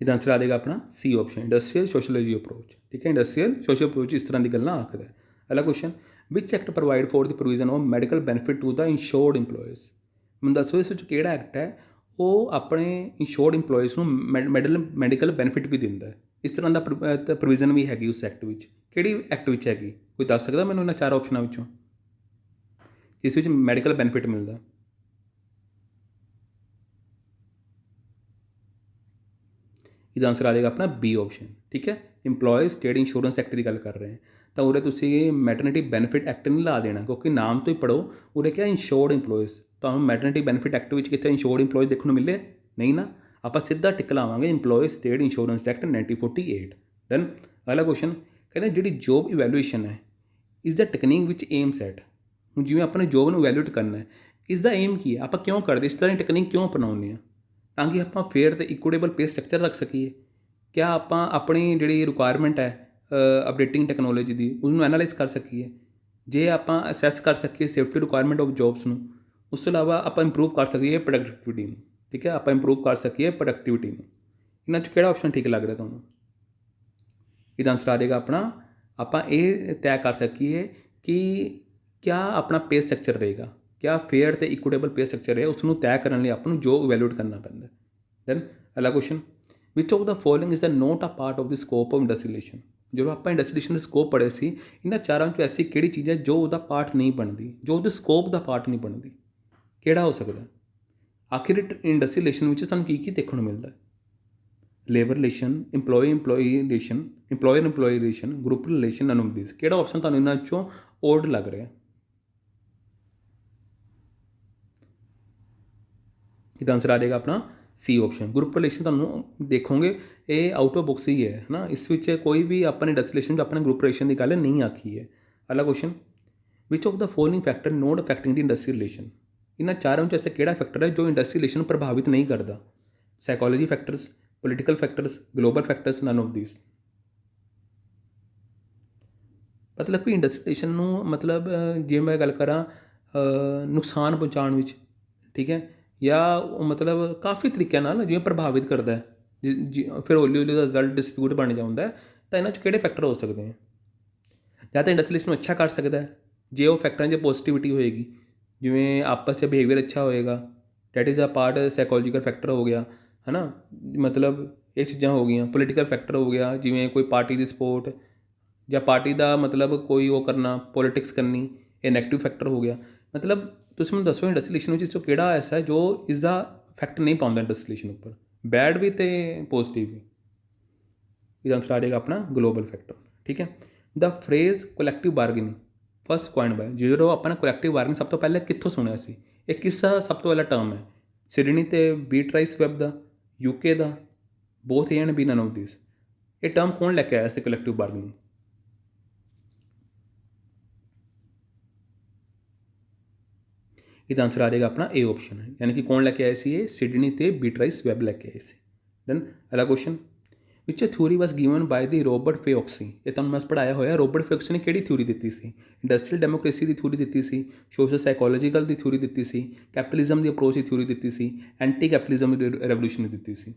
ਇਹਦਾ ਆंसर आ जाएगा अपना C option, industrial sociology approach. ठीक है, इंडस्ट्रीयल सोशल अप्रोच इस तरह की गल्लां आखदा है। अगला question, which act provide for the provision of medical benefit to the insured employees. ਮੈਨੂੰ ਦੱਸੋ ਇਸ ਵਿੱਚ ਕਿਹੜਾ ਐਕਟ ਹੈ ਉਹ ਆਪਣੇ ਇੰਸ਼ੋਰਡ ਇੰਪਲੋਈਜ਼ ਨੂੰ ਮੈਡੀਕਲ ਬੈਨੀਫਿਟ ਵੀ ਦਿੰਦਾ ਹੈ? इस तरह ਦਾ ਪ੍ਰੋਵੀਜ਼ਨ ਵੀ ਹੈਗੀ ਉਸ ਐਕਟ ਵਿੱਚ। ਕਿਹੜੀ ਐਕਟ ਵਿੱਚ ਹੈਗੀ, ਕੋਈ ਦੱਸ ਸਕਦਾ ਮੈਨੂੰ ਇਹਨਾਂ 4 ਆਪਸ਼ਨਾਂ ਵਿੱਚੋਂ ਜਿਸ ਵਿੱਚ ਮੈਡੀਕਲ ਬੈਨੀਫਿਟ ਮਿਲਦਾ? ਇਹਦਾ ਆਨਸਰ ਆ ਜਾਏਗਾ ਆਪਣਾ ਬੀ ਆਪਸ਼ਨ। ਠੀਕ ਹੈ, ਇੰਪਲੋਇਜ਼ ਸਟੇਟ ਇੰਸ਼ੋਰੈਂਸ ਐਕਟ ਦੀ ਗੱਲ ਕਰ ਰਹੇ ਹਾਂ ਤਾਂ ਉਰੇ ਤੁਸੀਂ ਮੈਟਰਨਿਟੀ ਬੈਨੀਫਿਟ ਐਕਟ ਨਹੀਂ ਲਾ ਦੇਣਾ, ਕਿਉਂਕਿ ਨਾਮ ਤੋਂ ਹੀ ਪੜ੍ਹੋ। ਉਰੇ ਕਿਹਾ ਇੰਸ਼ੋਰਡ ਇੰਪਲੋਇਜ਼, ਤੁਹਾਨੂੰ ਮੈਟਰਨਿਟੀ ਬੈਨੀਫਿਟ ਐਕਟ ਵਿੱਚ ਕਿਤੇ ਇੰਸ਼ੋਰਡ ਇੰਪਲੋਇਜ਼ ਦੇਖਣ ਨੂੰ ਮਿਲੇ? ਨਹੀਂ ਨਾ, ਆਪਾਂ ਸਿੱਧਾ ਟਿਕ ਲਾਵਾਂਗੇ employees state insurance act 1948। Then ਅਗਲਾ ਕੁਐਸਚਨ ਕਹਿੰਦੇ ਜਿਹੜੀ ਜੋਬ ਇਵੈਲੂਏਸ਼ਨ ਹੈ ਇਸ ਦਾ ਟੈਕਨੀਕ ਵਿੱਚ ਏਮ ਸੈਟ। ਹੁਣ ਜਿਵੇਂ ਆਪਾਂ ਨੇ ਜੋਬ ਨੂੰ ਇਵੈਲੂਏਟ ਕਰਨਾ ਹੈ, ਇਸ ਦਾ ਏਮ ਕੀ ਹੈ, ਆਪਾਂ ਕਿਉਂ ਕਰਦੇ, ਇਸ ਤਰ੍ਹਾਂ ਦੀ ਟੈਕਨੀਕ ਕਿਉਂ ਅਪਣਾਉਂਦੇ ਹਾਂ? ਤਾਂ ਕਿ ਆਪਾਂ ਫੇਅਰ ਅਤੇ ਇਕੁਇਟੇਬਲ ਪੇ ਸਟਰਕਚਰ ਰੱਖ ਸਕੀਏ। ਕਿਆ ਆਪਾਂ ਆਪਣੀ ਜਿਹੜੀ ਰਿਕੁਆਇਰਮੈਂਟ ਹੈ ਅਪਡੇਟਿੰਗ ਟੈਕਨੋਲੋਜੀ ਦੀ ਉਹਨੂੰ ਐਨਾਲਾਈਜ਼ ਕਰ ਸਕੀਏ, ਜੇ ਆਪਾਂ ਅਸੈਸ ਕਰ ਸਕੀਏ ਸੇਫਟੀ ਰਿਕੁਆਇਰਮੈਂਟ ਆਫ ਜੋਬਸ ਨੂੰ, ਉਸ ਤੋਂ ਇਲਾਵਾ ਆਪਾਂ ਇੰਪਰੂਵ ਕਰ ਸਕੀਏ ਪ੍ਰੋਡਕਟਿਵਿਟੀ ਨੂੰ। ਠੀਕ ਹੈ, ਆਪਾਂ ਇੰਪਰੂਵ ਕਰ ਸਕੀਏ ਪ੍ਰੋਡਕਟਿਵਿਟੀ ਨੂੰ। ਇਹਨਾਂ 'ਚ ਕਿਹੜਾ ਆਪਸ਼ਨ ਠੀਕ ਲੱਗ ਰਿਹਾ ਤੁਹਾਨੂੰ? ਇਹਦਾ ਆਨਸਰ ਆ ਜਾਏਗਾ ਆਪਣਾ, ਆਪਾਂ ਇਹ ਤੈਅ ਕਰ ਸਕੀਏ ਕਿ ਕਿਆ ਆਪਣਾ ਪੇ ਸਟਰਕਚਰ ਰਹੇਗਾ, ਕਿਆ ਫੇਅਰ ਅਤੇ ਇਕੁਇਟੇਬਲ ਪੇ ਸਟਰਕਚਰ ਰਹੇ, ਉਸ ਨੂੰ ਤੈਅ ਕਰਨ ਲਈ ਆਪਾਂ ਨੂੰ ਜੋ ਇਵੈਲੂਏਟ ਕਰਨਾ ਪੈਂਦਾ। ਦੈਨ ਅਗਲਾ question, which of the following is not a part of the scope of industrialisation. ਜਦੋਂ ਆਪਾਂ ਇੰਡਸਟਰੀਏਸ਼ਨ ਦੇ ਸਕੋਪ ਪੜ੍ਹੇ ਸੀ, ਇਹਨਾਂ ਚਾਰਾਂ 'ਚੋਂ ਐਸੀ ਕਿਹੜੀ ਚੀਜ਼ ਹੈ ਜੋ ਉਹਦਾ ਪਾਰਟ ਨਹੀਂ ਬਣਦੀ, ਜੋ ਉਹਦੇ ਸਕੋਪ ਦਾ ਪਾਰਟ ਨਹੀਂ ਬਣਦੀ? ਕਿਹੜਾ ਹੋ ਸਕਦਾ? ਆਖਿਰ ਇੰਡਸਟਰੀ ਰਿਲੇਸ਼ਨ ਵਿੱਚ ਸਾਨੂੰ ਕੀ ਦੇਖਣ ਨੂੰ ਮਿਲਦਾ? Labour relation, employee relation, employer employee relation, group relation, none of this. ਕਿਹੜਾ ਆਪਸ਼ਨ ਤੁਹਾਨੂੰ ਇਹਨਾਂ 'ਚੋਂ ਓਡ ਲੱਗ ਰਿਹਾ? ਇਹਦਾ ਆਨਸਰ ਆ ਜਾਏਗਾ ਆਪਣਾ ਸੀ ਆਪਸ਼ਨ। ਗਰੁੱਪ ਰਿਲੇਸ਼ਨ ਤੁਹਾਨੂੰ ਦੇਖੋਗੇ ਇਹ ਆਊਟ ਆਫ ਬੁੱਕਸ ਹੀ ਹੈ ਨਾ, ਇਸ ਵਿੱਚ ਕੋਈ ਵੀ ਆਪਾਂ ਨੇ ਇੰਡਸਟਰੀ ਰਿਲੇਸ਼ਨ 'ਚ ਆਪਣੇ ਗਰੁੱਪ ਰਿਲੇਸ਼ਨ ਦੀ ਗੱਲ ਨਹੀਂ ਆਖੀ ਹੈ। ਅਗਲਾ question, which of the following factor note affecting the industry relation. ਇਹਨਾਂ ਚਾਰਾਂ ਵਿੱਚ ਐਸਾ ਕਿਹੜਾ ਫੈਕਟਰ ਹੈ ਜੋ ਇੰਡਸਟਰੀ ਰਿਲੇਸ਼ਨ ਨੂੰ ਪ੍ਰਭਾਵਿਤ ਨਹੀਂ ਕਰਦਾ? Psychology factors, political factors, global factors, nun of ਦਿਸ। ਮਤਲਬ ਕਿ ਇੰਡਸਟਰੀ ਰਿਲੇਸ਼ਨ ਨੂੰ ਮਤਲਬ ਜੇ ਮੈਂ ਗੱਲ ਕਰਾਂ ਨੁਕਸਾਨ ਪਹੁੰਚਾਉਣ ਵਿੱਚ, ਠੀਕ ਹੈ, ਜਾਂ ਉਹ ਮਤਲਬ ਕਾਫੀ ਤਰੀਕਿਆਂ ਨਾਲ ਜਿਵੇਂ ਪ੍ਰਭਾਵਿਤ ਕਰਦਾ ਹੈ, ਫਿਰ ਹੌਲੀ ਹੌਲੀ ਦਾ ਰਿਜ਼ਲਟ ਡਿਸਪਿਊਟ ਬਣ ਜਾਂਦਾ, ਤਾਂ ਇਹਨਾਂ 'ਚ ਕਿਹੜੇ ਫੈਕਟਰ ਹੋ ਸਕਦੇ ਹੈ? ਜਾਂ ਤਾਂ ਇੰਡਸਟਰੀ ਰਿਲੇਸ਼ਨ ਨੂੰ ਅੱਛਾ ਕਰ ਸਕਦਾ ਹੈ ਜੇ ਉਹ ਫੈਕਟਰਾਂ 'ਚ ਪੋਜ਼ੀਟਿਵਿਟੀ ਹੋਏਗੀ, ਜਿਵੇਂ ਆਪਸ 'ਚ ਬਿਹੇਵੀਅਰ ਅੱਛਾ ਹੋਏਗਾ, that is a part psychological factor ਹੋ ਗਿਆ, ਹੈ ਨਾ, ਮਤਲਬ ਇਹ ਚੀਜ਼ਾਂ ਹੋ ਗਈਆਂ। ਪੋਲੀਟੀਕਲ ਫੈਕਟਰ ਹੋ ਗਿਆ, ਜਿਵੇਂ ਕੋਈ ਪਾਰਟੀ ਦੀ ਸਪੋਰਟ ਜਾਂ ਪਾਰਟੀ ਦਾ ਮਤਲਬ ਕੋਈ ਉਹ ਕਰਨਾ, ਪੋਲੀਟਿਕਸ ਕਰਨੀ, ਇਹ ਨੈਗੇਟਿਵ ਫੈਕਟਰ ਹੋ ਗਿਆ। ਮਤਲਬ ਤੁਸੀਂ ਮੈਨੂੰ ਦੱਸੋ ਇੰਡਸਟਰੀ ਰਿਲੇਸ਼ਨ ਵਿੱਚ ਇਸ 'ਚੋਂ ਕਿਹੜਾ ਐਸਾ ਹੈ ਜੋ ਇਸਦਾ ਇਫੈਕਟ ਨਹੀਂ ਪਾਉਂਦਾ ਇੰਡਸਟਰੀ ਰਿਲੇਸ਼ਨ ਉੱਪਰ, ਬੈਡ ਵੀ ਅਤੇ ਪੋਜ਼ੀਟਿਵ ਵੀ? ਇਹਦਾ ਆਨਸਰ ਆ ਜਾਏਗਾ ਆਪਣਾ ਗਲੋਬਲ ਫੈਕਟਰ। ਠੀਕ ਹੈ, the phrase collective bargaining first coin by, ਜਦੋਂ ਆਪਾਂ ਨੇ ਕੋਲੈਕਟਿਵ ਬਾਰਗੇਨਿੰਗ ਸਭ ਤੋਂ ਪਹਿਲਾਂ ਕਿੱਥੋਂ ਸੁਣਿਆ ਸੀ? ਇਹ ਕਿਸ ਸਭ ਤੋਂ ਪਹਿਲਾ ਟਰਮ ਹੈ? ਸਿਡਨੀ ਅਤੇ ਬੀਟਰਾਈਸ ਵੈਬ ਦਾ, UK ਦਾ, both A and B, none of this. ਇਹ ਟਰਮ ਕੌਣ ਲੈ ਕੇ ਆਇਆ ਸੀ ਕੋਲੈਕਟਿਵ ਬਾਰਗੇਨਿੰਗ? ਇਹਦਾ ਆਨਸਰ ਆ ਜਾਏਗਾ ਆਪਣਾ ਏ ਆਪਸ਼ਨ ਹੈ, ਯਾਨੀ ਕਿ ਕੌਣ ਲੈ ਕੇ ਆਏ ਸੀ? ਇਹ ਸਿਡਨੀ ਅਤੇ ਬੀਟਰਾਈਸ ਵੈਬ ਲੈ ਕੇ ਆਏ ਸੀ। ਦੈਨ ਅਗਲਾ ਕੁਐਸਚਨ, ਵਿਚ ਥਿਊਰੀ ਵਾਸ ਗਿਵਨ ਬਾਏ ਦੀ ਰੋਬਰਟ ਫੇਓਕਸੀ। ਇਹ ਤੁਹਾਨੂੰ ਮੈਂ ਪੜ੍ਹਾਇਆ ਹੋਇਆ। ਰੋਬਰਟ ਫੇਓਕਸੀ ਨੇ ਕਿਹੜੀ ਥਿਊਰੀ ਦਿੱਤੀ ਸੀ? ਇੰਡਸਟਰੀਅਲ ਡੈਮੋਕ੍ਰੇਸੀ ਦੀ ਥਿਊਰੀ ਦਿੱਤੀ ਸੀ, ਸੋਸ਼ਲ ਸਾਈਕੋਲੋਜੀਕਲ ਦੀ ਥਿਊਰੀ ਦਿੱਤੀ ਸੀ, ਕੈਪੀਟਲਿਜ਼ਮ ਦੀ ਅਪਰੋਚ ਦੀ ਥਿਊਰੀ ਦਿੱਤੀ ਸੀ, ਐਂਟੀ ਕੈਪੀਟਲਿਜ਼ਮ ਦੀ ਰੈਵੋਲੂਸ਼ਨ ਦੀ ਦਿੱਤੀ ਸੀ?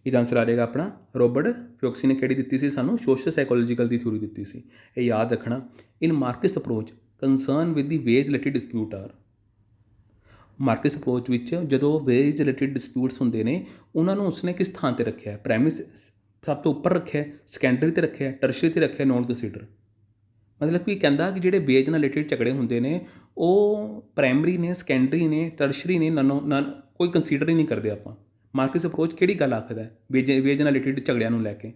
ਇਹਦਾ ਆਨਸਰ ਆ ਜਾਏਗਾ ਆਪਣਾ ਰੋਬਰਟ ਫੇਓਕਸੀ ਨੇ ਕਿਹੜੀ ਦਿੱਤੀ ਸੀ ਸਾਨੂੰ? ਸੋਸ਼ਲ ਸਾਈਕੋਲੋਜੀਕਲ ਦੀ ਥਿਊਰੀ ਦਿੱਤੀ ਸੀ। ਇਹ ਯਾਦ ਰੱਖਣਾ। In Marx approach concern with the wage related dispute are. Marx approach ਵਿੱਚ ਜਦੋਂ ਵੇਜ ਰਿਲੇਟਿਡ ਡਿਸਪਿਊਟਸ ਹੁੰਦੇ ਨੇ, ਉਹਨਾਂ ਨੂੰ ਉਸਨੇ ਕਿਸ ਥਾਂ 'ਤੇ ਰੱਖਿਆ? ਪ੍ਰਾਇਮਰੀ ਸਭ ਤੋਂ ਉੱਪਰ ਰੱਖਿਆ, ਸੈਕੰਡਰੀ 'ਤੇ ਰੱਖਿਆ, ਟਰਸ਼ਰੀ 'ਤੇ ਰੱਖਿਆ, ਨੋਨ ਕੰਸੀਡਰ। ਮਤਲਬ ਕਿ ਕਹਿੰਦਾ ਕਿ ਜਿਹੜੇ ਵੇਜ ਨਾਲ ਰਿਲੇਟਿਡ ਝਗੜੇ ਹੁੰਦੇ ਨੇ ਉਹ ਪ੍ਰਾਇਮਰੀ ਨੇ, ਸੈਕੰਡਰੀ ਨੇ, ਟਰਸ਼ਰੀ ਨੇ, ਨਨ ਕੋਈ ਕੰਸੀਡਰ ਹੀ ਨਹੀਂ ਕਰਦੇ ਆਪਾਂ। ਮਾਰਕਸ ਅਪਰੋਚ ਕਿਹੜੀ ਗੱਲ ਆਖਦਾ ਵੇਜ ਨਾਲ ਰਿਲੇਟਿਡ ਝਗੜਿਆਂ ਨੂੰ ਲੈ ਕੇ?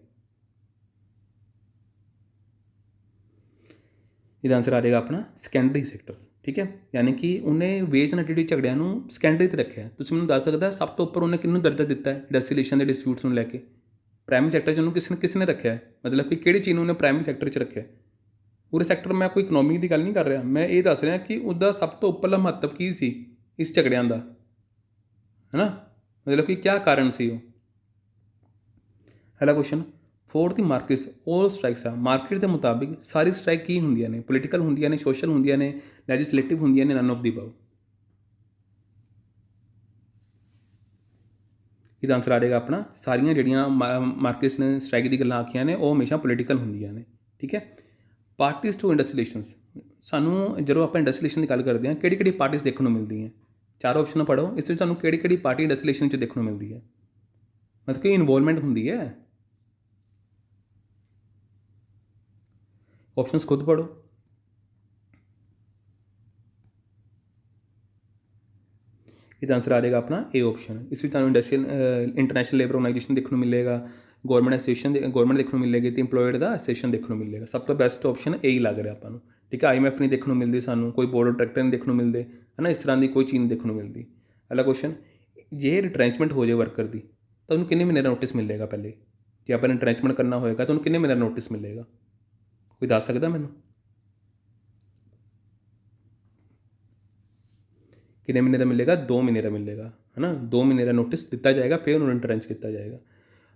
ਇਹਦਾ ਆਨਸਰ ਆ ਜਾਏਗਾ ਆਪਣਾ ਸੈਕੰਡਰੀ ਸੈਕਟਰਸ। ਠੀਕ ਹੈ, ਯਾਨੀ ਕਿ ਉਹਨੇ ਵੇਜ ਨਾਲ ਰਿਲੇਟਿਡ ਝਗੜਿਆਂ ਨੂੰ ਸੈਕੰਡਰੀ 'ਤੇ ਰੱਖਿਆ। ਤੁਸੀਂ ਮੈਨੂੰ ਦੱਸ ਸਕਦਾ ਸਭ ਤੋਂ ਉੱਪਰ ਉਹਨੇ ਕਿਹਨੂੰ ਦਰਜਾ ਦਿੱਤਾ ਹੈ ਇੰਡਸਟਰੀ ਰਿਲੇਸ਼ਨ ਦੇ ਡਿਸਪਿਊਟਸ ਨੂੰ ਲੈ ਕੇ? ਪ੍ਰਾਇਮਰੀ ਸੈਕਟਰ 'ਚ ਉਹਨੂੰ ਕਿਸ ਨੇ ਰੱਖਿਆ ਹੈ? ਮਤਲਬ ਕਿ ਕਿਹੜੀ ਚੀਜ਼ ਨੂੰ ਉਹਨੇ ਪ੍ਰਾਇਮਰੀ ਸੈਕਟਰ 'ਚ ਰੱਖਿਆ? ਪੂਰੇ ਸੈਕਟਰ ਮੈਂ ਕੋਈ ਇਕਨੋਮੀ ਦੀ ਗੱਲ ਨਹੀਂ ਕਰ ਰਿਹਾ, ਮੈਂ ਇਹ ਦੱਸ ਰਿਹਾ ਕਿ ਉਹਦਾ ਸਭ ਤੋਂ ਉੱਪਰਲਾ ਮਹੱਤਵ ਕੀ ਸੀ ਇਸ ਝਗੜਿਆਂ ਦਾ, ਹੈ ਨਾ, ਮਤਲਬ ਕਿ ਕਿਆ ਕਾਰਨ ਸੀ ਉਹ? ਅਗਲਾ ਕੁਐਸਚਨ, ਫੋਰ ਦੀ ਮਾਰਕੀਟਸ ਆਲ ਸਟ੍ਰਾਈਕਸ ਆ। ਮਾਰਕੀਟ ਦੇ ਮੁਤਾਬਿਕ ਸਾਰੀ ਸਟ੍ਰਾਈਕ ਕੀ ਹੁੰਦੀਆਂ ਨੇ? ਪੋਲੀਟੀਕਲ ਹੁੰਦੀਆਂ ਨੇ, ਸੋਸ਼ਲ ਹੁੰਦੀਆਂ ਨੇ, ਲੈਜਿਸਲੇਟਿਵ ਹੁੰਦੀਆਂ ਨੇ, ਨਨ ਆਫ ਦੀ ਅਬਵ। ਇਹਦਾ ਆਨਸਰ ਆ ਜਾਏਗਾ ਆਪਣਾ ਸਾਰੀਆਂ ਜਿਹੜੀਆਂ ਮਾਰਕੀਟਸ ਨੇ ਸਟ੍ਰਾਈਕ ਦੀ ਗੱਲਾਂ ਆਖੀਆਂ ਨੇ ਉਹ ਹਮੇਸ਼ਾ ਪੋਲੀਟੀਕਲ ਹੁੰਦੀਆਂ ਨੇ। ਠੀਕ ਹੈ, ਪਾਰਟੀਜ਼ ਟੂ ਇੰਡਸਟਰੀ ਰਿਲੇਸ਼ਨਸ। ਸਾਨੂੰ ਜਦੋਂ ਆਪਾਂ ਇੰਡਸਟਰੀ ਰਿਲੇਸ਼ਨ ਦੀ ਗੱਲ ਕਰਦੇ ਹਾਂ ਕਿਹੜੀ ਕਿਹੜੀ ਪਾਰਟੀਜ਼ ਦੇਖਣ ਨੂੰ ਮਿਲਦੀਆਂ? चार ऑप्शन पढ़ो, इस तुहानूं किहड़ी पार्टी डेस्टिनेशन च देखने मिलती है, मतलब कि इन्वॉल्वमेंट होंदी है। ऑप्शंस खुद पढ़ो। इसका आंसर आ जाएगा अपना ए ऑप्शन। इस में इंडस्ट्रियल इंटरनेशनल लेबर ऑर्गेनाइजेशन देखने मिलेगा, गवर्नमेंट एसोसीएशन गवर्नमेंट देखने मिलेगी, तो इंपलॉयड का एसोसीएशन देखने मिलेगा। सब तो बेस्ट ऑप्शन यही लग रहा अपन, ठीक है। IMF नहीं देखने मिलती सानू, कोई बोर्ड ऑफ डायरैक्टर नहीं देखने मिलते, है ना, इस तरह की कोई चीज़ नहीं देखने मिलती। अगला क्वेश्चन, जे रिट्रेंचमेंट हो जाए वर्कर की तो उन्होंने कितने महीने का नोटिस मिलेगा? पहले जे अपन रिट्रेंचमेंट करना होएगा तो उन्होंने कितने महीने का नोटिस मिलेगा? कोई दस सकता मैनू? कितने महीने का मिलेगा? 2 महीने का मिलेगा, है ना। 2 महीने का नोटिस दिता जाएगा, फिर उन्होंने रिट्रेंच किया जाएगा।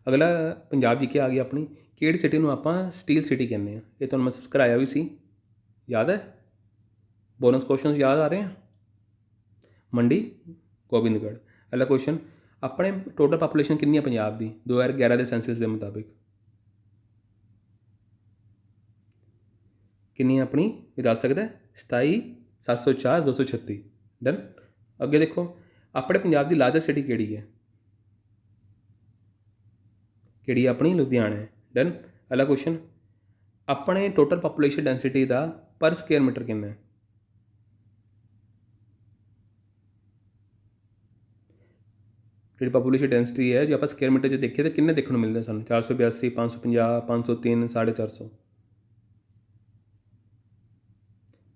अगला पंजाब जी के आ गई अपनी, किहड़ी सिटी में आप स्टील सिटी कहने हैं? ये तो मैं कराया भी सी, याद है? बोनस क्वेश्चन याद आ रहे हैं? मंडी, गोबिंदगढ़। अगला क्वेश्चन, अपने टोटल पापूलेशन कितनी है पंजाब की 2011 के सेंसस के मुताबिक? कितनी है अपनी, ये दस सकता है? 27,704,236। डन। अगे देखो, अपने पंजाब की लार्जेस्ट सिटी किहड़ी है? किहड़ी अपनी? लुधियाना है। डन। अगला क्वेश्चन, अपने टोटल पापूलेशन डेंसिटी का पर स्क्वेयर मीटर कितना है? जी पापूलेशन डेंसिटी है जो आप स्क्वेयर मीटर च देखिए तो किन्ने देखने मिलते हैं? सू 482, 550, 503, 450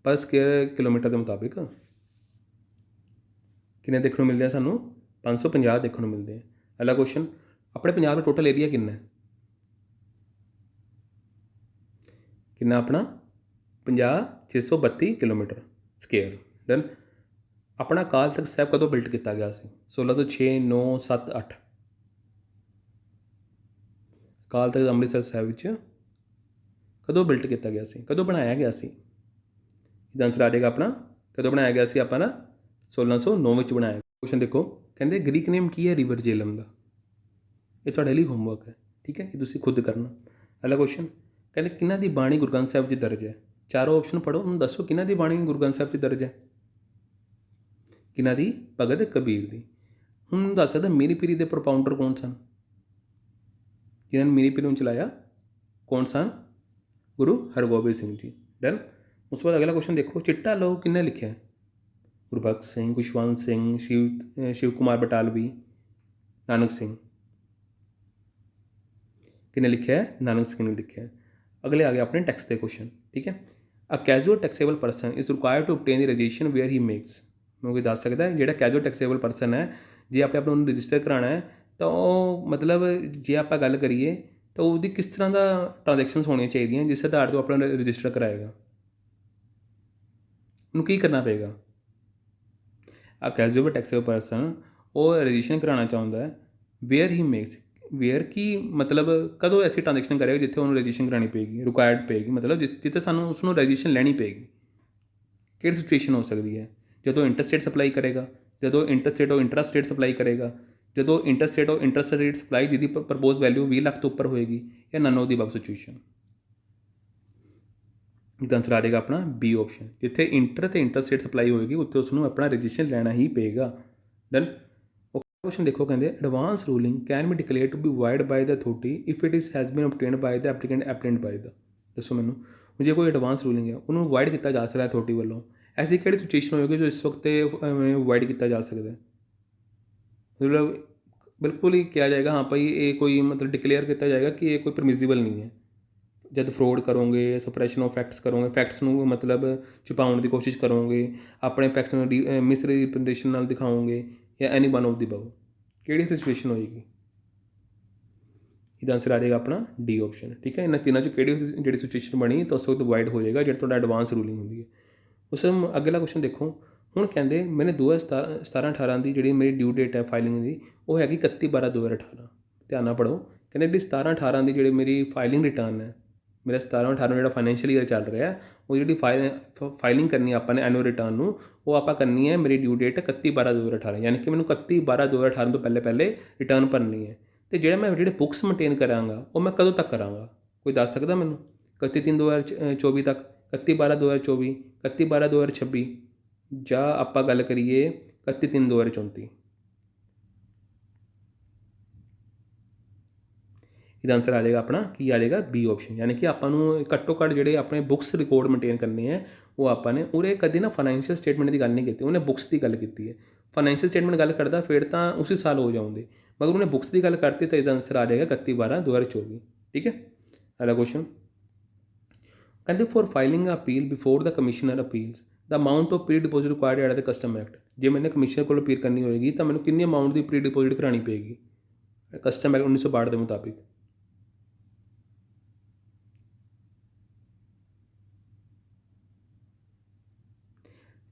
पर स्क्वेयर किलोमीटर के मुताबिक किन्ने देखने मिलते हैं? सानू 550 देखने मिलते हैं। अगला क्वेश्चन, अपने पंजाब में टोटल एरिया कितना है? कितना अपना? 50,632 किलोमीटर स्क्वेयर। डन। अपना अकाल तख्त साहब कदों बिल्ट किया गया सी? 1606, 9, 7, 8। अकाल तख्त अमृतसर साहब कदों बिल्ट किया गया सी, कदों बनाया गया सी? इसका आंसर आ जाएगा अपना, कदों बनाया गया सी अपना? 1609 में बनाया। क्वेश्चन देखो, कहते ग्रीक नेम की है रिवर जेलम का? ये थोड़े लिए होमवर्क है, ठीक है, ये तुम खुद करना। अगला क्वेश्चन, कहते किन्हों की बाणी गुरु ग्रंथ साहब जी दर्ज है? चारों ऑप्शन पढ़ो, उन्होंने दसो किन्हों की बाणी गुरु ग्रंथ साहब जी दर्ज है? किन्हों की? भगत कबीर की। हूँ दस सकता मीरी पीरी के प्रोपाउंडर कौन सन? जिन्होंने मीरी पीरी चलाया कौन सन? गुरु हरगोबिंद सिंह जी। डन। उस बाद अगला क्वेश्चन देखो, चिट्टा लहू किन्ने लिखा है? गुरबख्श सिंह, खुशवंत सिंह, शिव कुमार बटालवी, नानक सिंह। किन्ने लिखा है? नानक सिंह ने लिखा है। अगले आ गए अपने टैक्स के क्वेश्चन, ठीक है। A casual taxable person is required to obtain the registration where he makes. मैं कोई दस सकता है, जो कैजुअल टैक्सेबल परसन है, जे आप रजिस्टर कराना है तो मतलब जे आप गल करिए तो वो किस तरह का ट्रांजैक्शनस होनी चाहिए जिस आधार तो अपना रजिस्टर कराएगा? उन्होंने की करना पेगा? अ कैजुअल टैक्सेबल परसन वो रजिस्ट्रेशन कराना चाहता है वेयर ही मेक्स, वेयर की मतलब कदों ऐसी ट्रांजैक्शन करेगा जिथे उन्होंने रजिस्ट्रेशन करानी पेगी, रिक्वायर्ड पेगी, मतलब जिते सानू उसनों रजिस्ट्रेशन लैनी पेगी। कि सिचुएशन हो सकती है? जो इंटरस्टेट सप्लाई करेगा, जो इंटरस्टेट और इंट्रा स्टेट सप्लाई करेगा, जो इंटरस्टेट और इंट्रा स्टेट सप्लाई जिसकी प्रपोज वैल्यू 20 लाख तो उपर होएगी, या none of the above situation. इसका आंसर आ जाएगा अपना बी ऑप्शन। जिथे इंटर तो इंटरस्टेट सप्लाई होएगी उत्थे उसनों अपना रजिस्ट्रेशन लेना ही पेगा। डन। क्वेश्चन देखो, कहते advance ruling can be declare to be void by the authority if it is has been obtained by the applicant applicant by the. दसो मैनू, मुझे कोई एडवांस रूलिंग है उन्होंने वाइड किया जा सकता है अथॉरिटी वालों, ऐसी किहड़ी सिचुएशन होगी जो इस वक्त वाइड किया जा सकता है? मतलब बिल्कुल ही किया जाएगा, हाँ भाई ये कोई मतलब डिक्लेयर किया जाएगा कि ये कोई परमिजिबल नहीं है। जब फ्रॉड करोगे, सप्रेशन ऑफ फैक्ट्स करोगे, फैक्ट्स ਨੂੰ मतलब छुपाने की कोशिश करोगे, अपने फैक्ट्स में मिस रिप्रजेंटेशन नाल दिखाओगे, या any one of the above, ਕਿਹੜੀ सिचुएशन होएगी? ਇਹਦਾ आंसर आ जाएगा अपना डी ऑप्शन, ठीक है। इन्होंने तीनों चो ਕਿਹੜੀ ਜਿਹੜੀ सिचुएशन बनी तो उस वक्त वाइड हो जाएगा जो ਤੁਹਾਡਾ एडवांस रूलिंग होंगी है। उस अगला क्वेश्चन देखो, ਹੁਣ ਕਹਿੰਦੇ मैंने 2017-18 की जी मेरी ड्यू डेट है फाइलिंग की वो हैगी 31/12/2018। ध्यान ਨਾਲ पढ़ो, कहते जी 17-18 की जी मेरी फाइलिंग रिटर्न है, मेरा 17-18 जो फाइनैशियल ईयर चल रहा है वो जी फाइलिंग करनी है अपने एनुअल रिटर्न में, वो आप करनी है मेरी ड्यू डेट 31/12/2018, यानी कि मैंने 31/12/2018 तो पहले रिटर्न भरनी है। तो जो मैं जो बुक्स मेनटेन कराँगा वो मैं कदों तक कराँगा? कोई दस सकता मैनू? 31/3/2024 तक, 31/12/2024, 31/12/2026, ਜਾਂ ਆਪਾਂ ਗੱਲ ਕਰੀਏ 31/3/2034। ਇਹਦਾ ਆਨਸਰ ਆ ਜਾਏਗਾ ਆਪਣਾ ਕੀ ਆ ਜਾਏਗਾ ਬੀ ਆਪਸ਼ਨ। ਯਾਨੀ ਕਿ ਆਪਾਂ ਨੂੰ ਘੱਟੋ ਘੱਟ ਜਿਹੜੇ ਆਪਣੇ ਬੁੱਕਸ ਰਿਕਾਰਡ ਮੇਨਟੇਨ ਕਰਨੇ ਹੈ ਉਹ ਆਪਾਂ ਨੇ ਉਰੇ ਕਦੇ ਨਾ ਫਾਈਨੈਂਸ਼ੀਅਲ ਸਟੇਟਮੈਂਟ ਦੀ ਗੱਲ ਨਹੀਂ ਕੀਤੀ, ਉਹਨੇ ਬੁੱਕਸ ਦੀ ਗੱਲ ਕੀਤੀ ਹੈ। ਫਾਈਨੈਂਸ਼ੀਅਲ ਸਟੇਟਮੈਂਟ ਗੱਲ ਕਰਦਾ ਫਿਰ ਤਾਂ ਉਸੇ ਸਾਲ ਹੋ ਜਾਉਂਦੇ, ਮਗਰ ਉਹਨੇ ਬੁੱਕਸ ਦੀ ਗੱਲ ਕਰਤੀ ਤਾਂ ਇਹਦਾ ਆਨਸਰ ਆ ਜਾਏਗਾ 31/12/2024। ਠੀਕ ਹੈ। ਅਗਲਾ ਕੁਐਸਚਨ ਕਹਿੰਦੇ for filing appeal before the commissioner appeals the amount of pre deposit required at the custom act. ਜੇ ਮੈंने ਕਮਿਸ਼ਨਰ ਕੋਲ ਅਪੀਲ ਕਰਨੀ ਹੋਏਗੀ ਤਾਂ ਮੈਨੂੰ ਕਿੰਨੀ ਅਮਾਊਂਟ ਦੀ ਪ੍ਰੀ ਡਿਪੋजिट ਕਰਾਉਣੀ ਪਏਗੀ ਕਸਟਮ ਐਕਟ 1962 ਦੇ ਮੁਤਾਬਿਕ।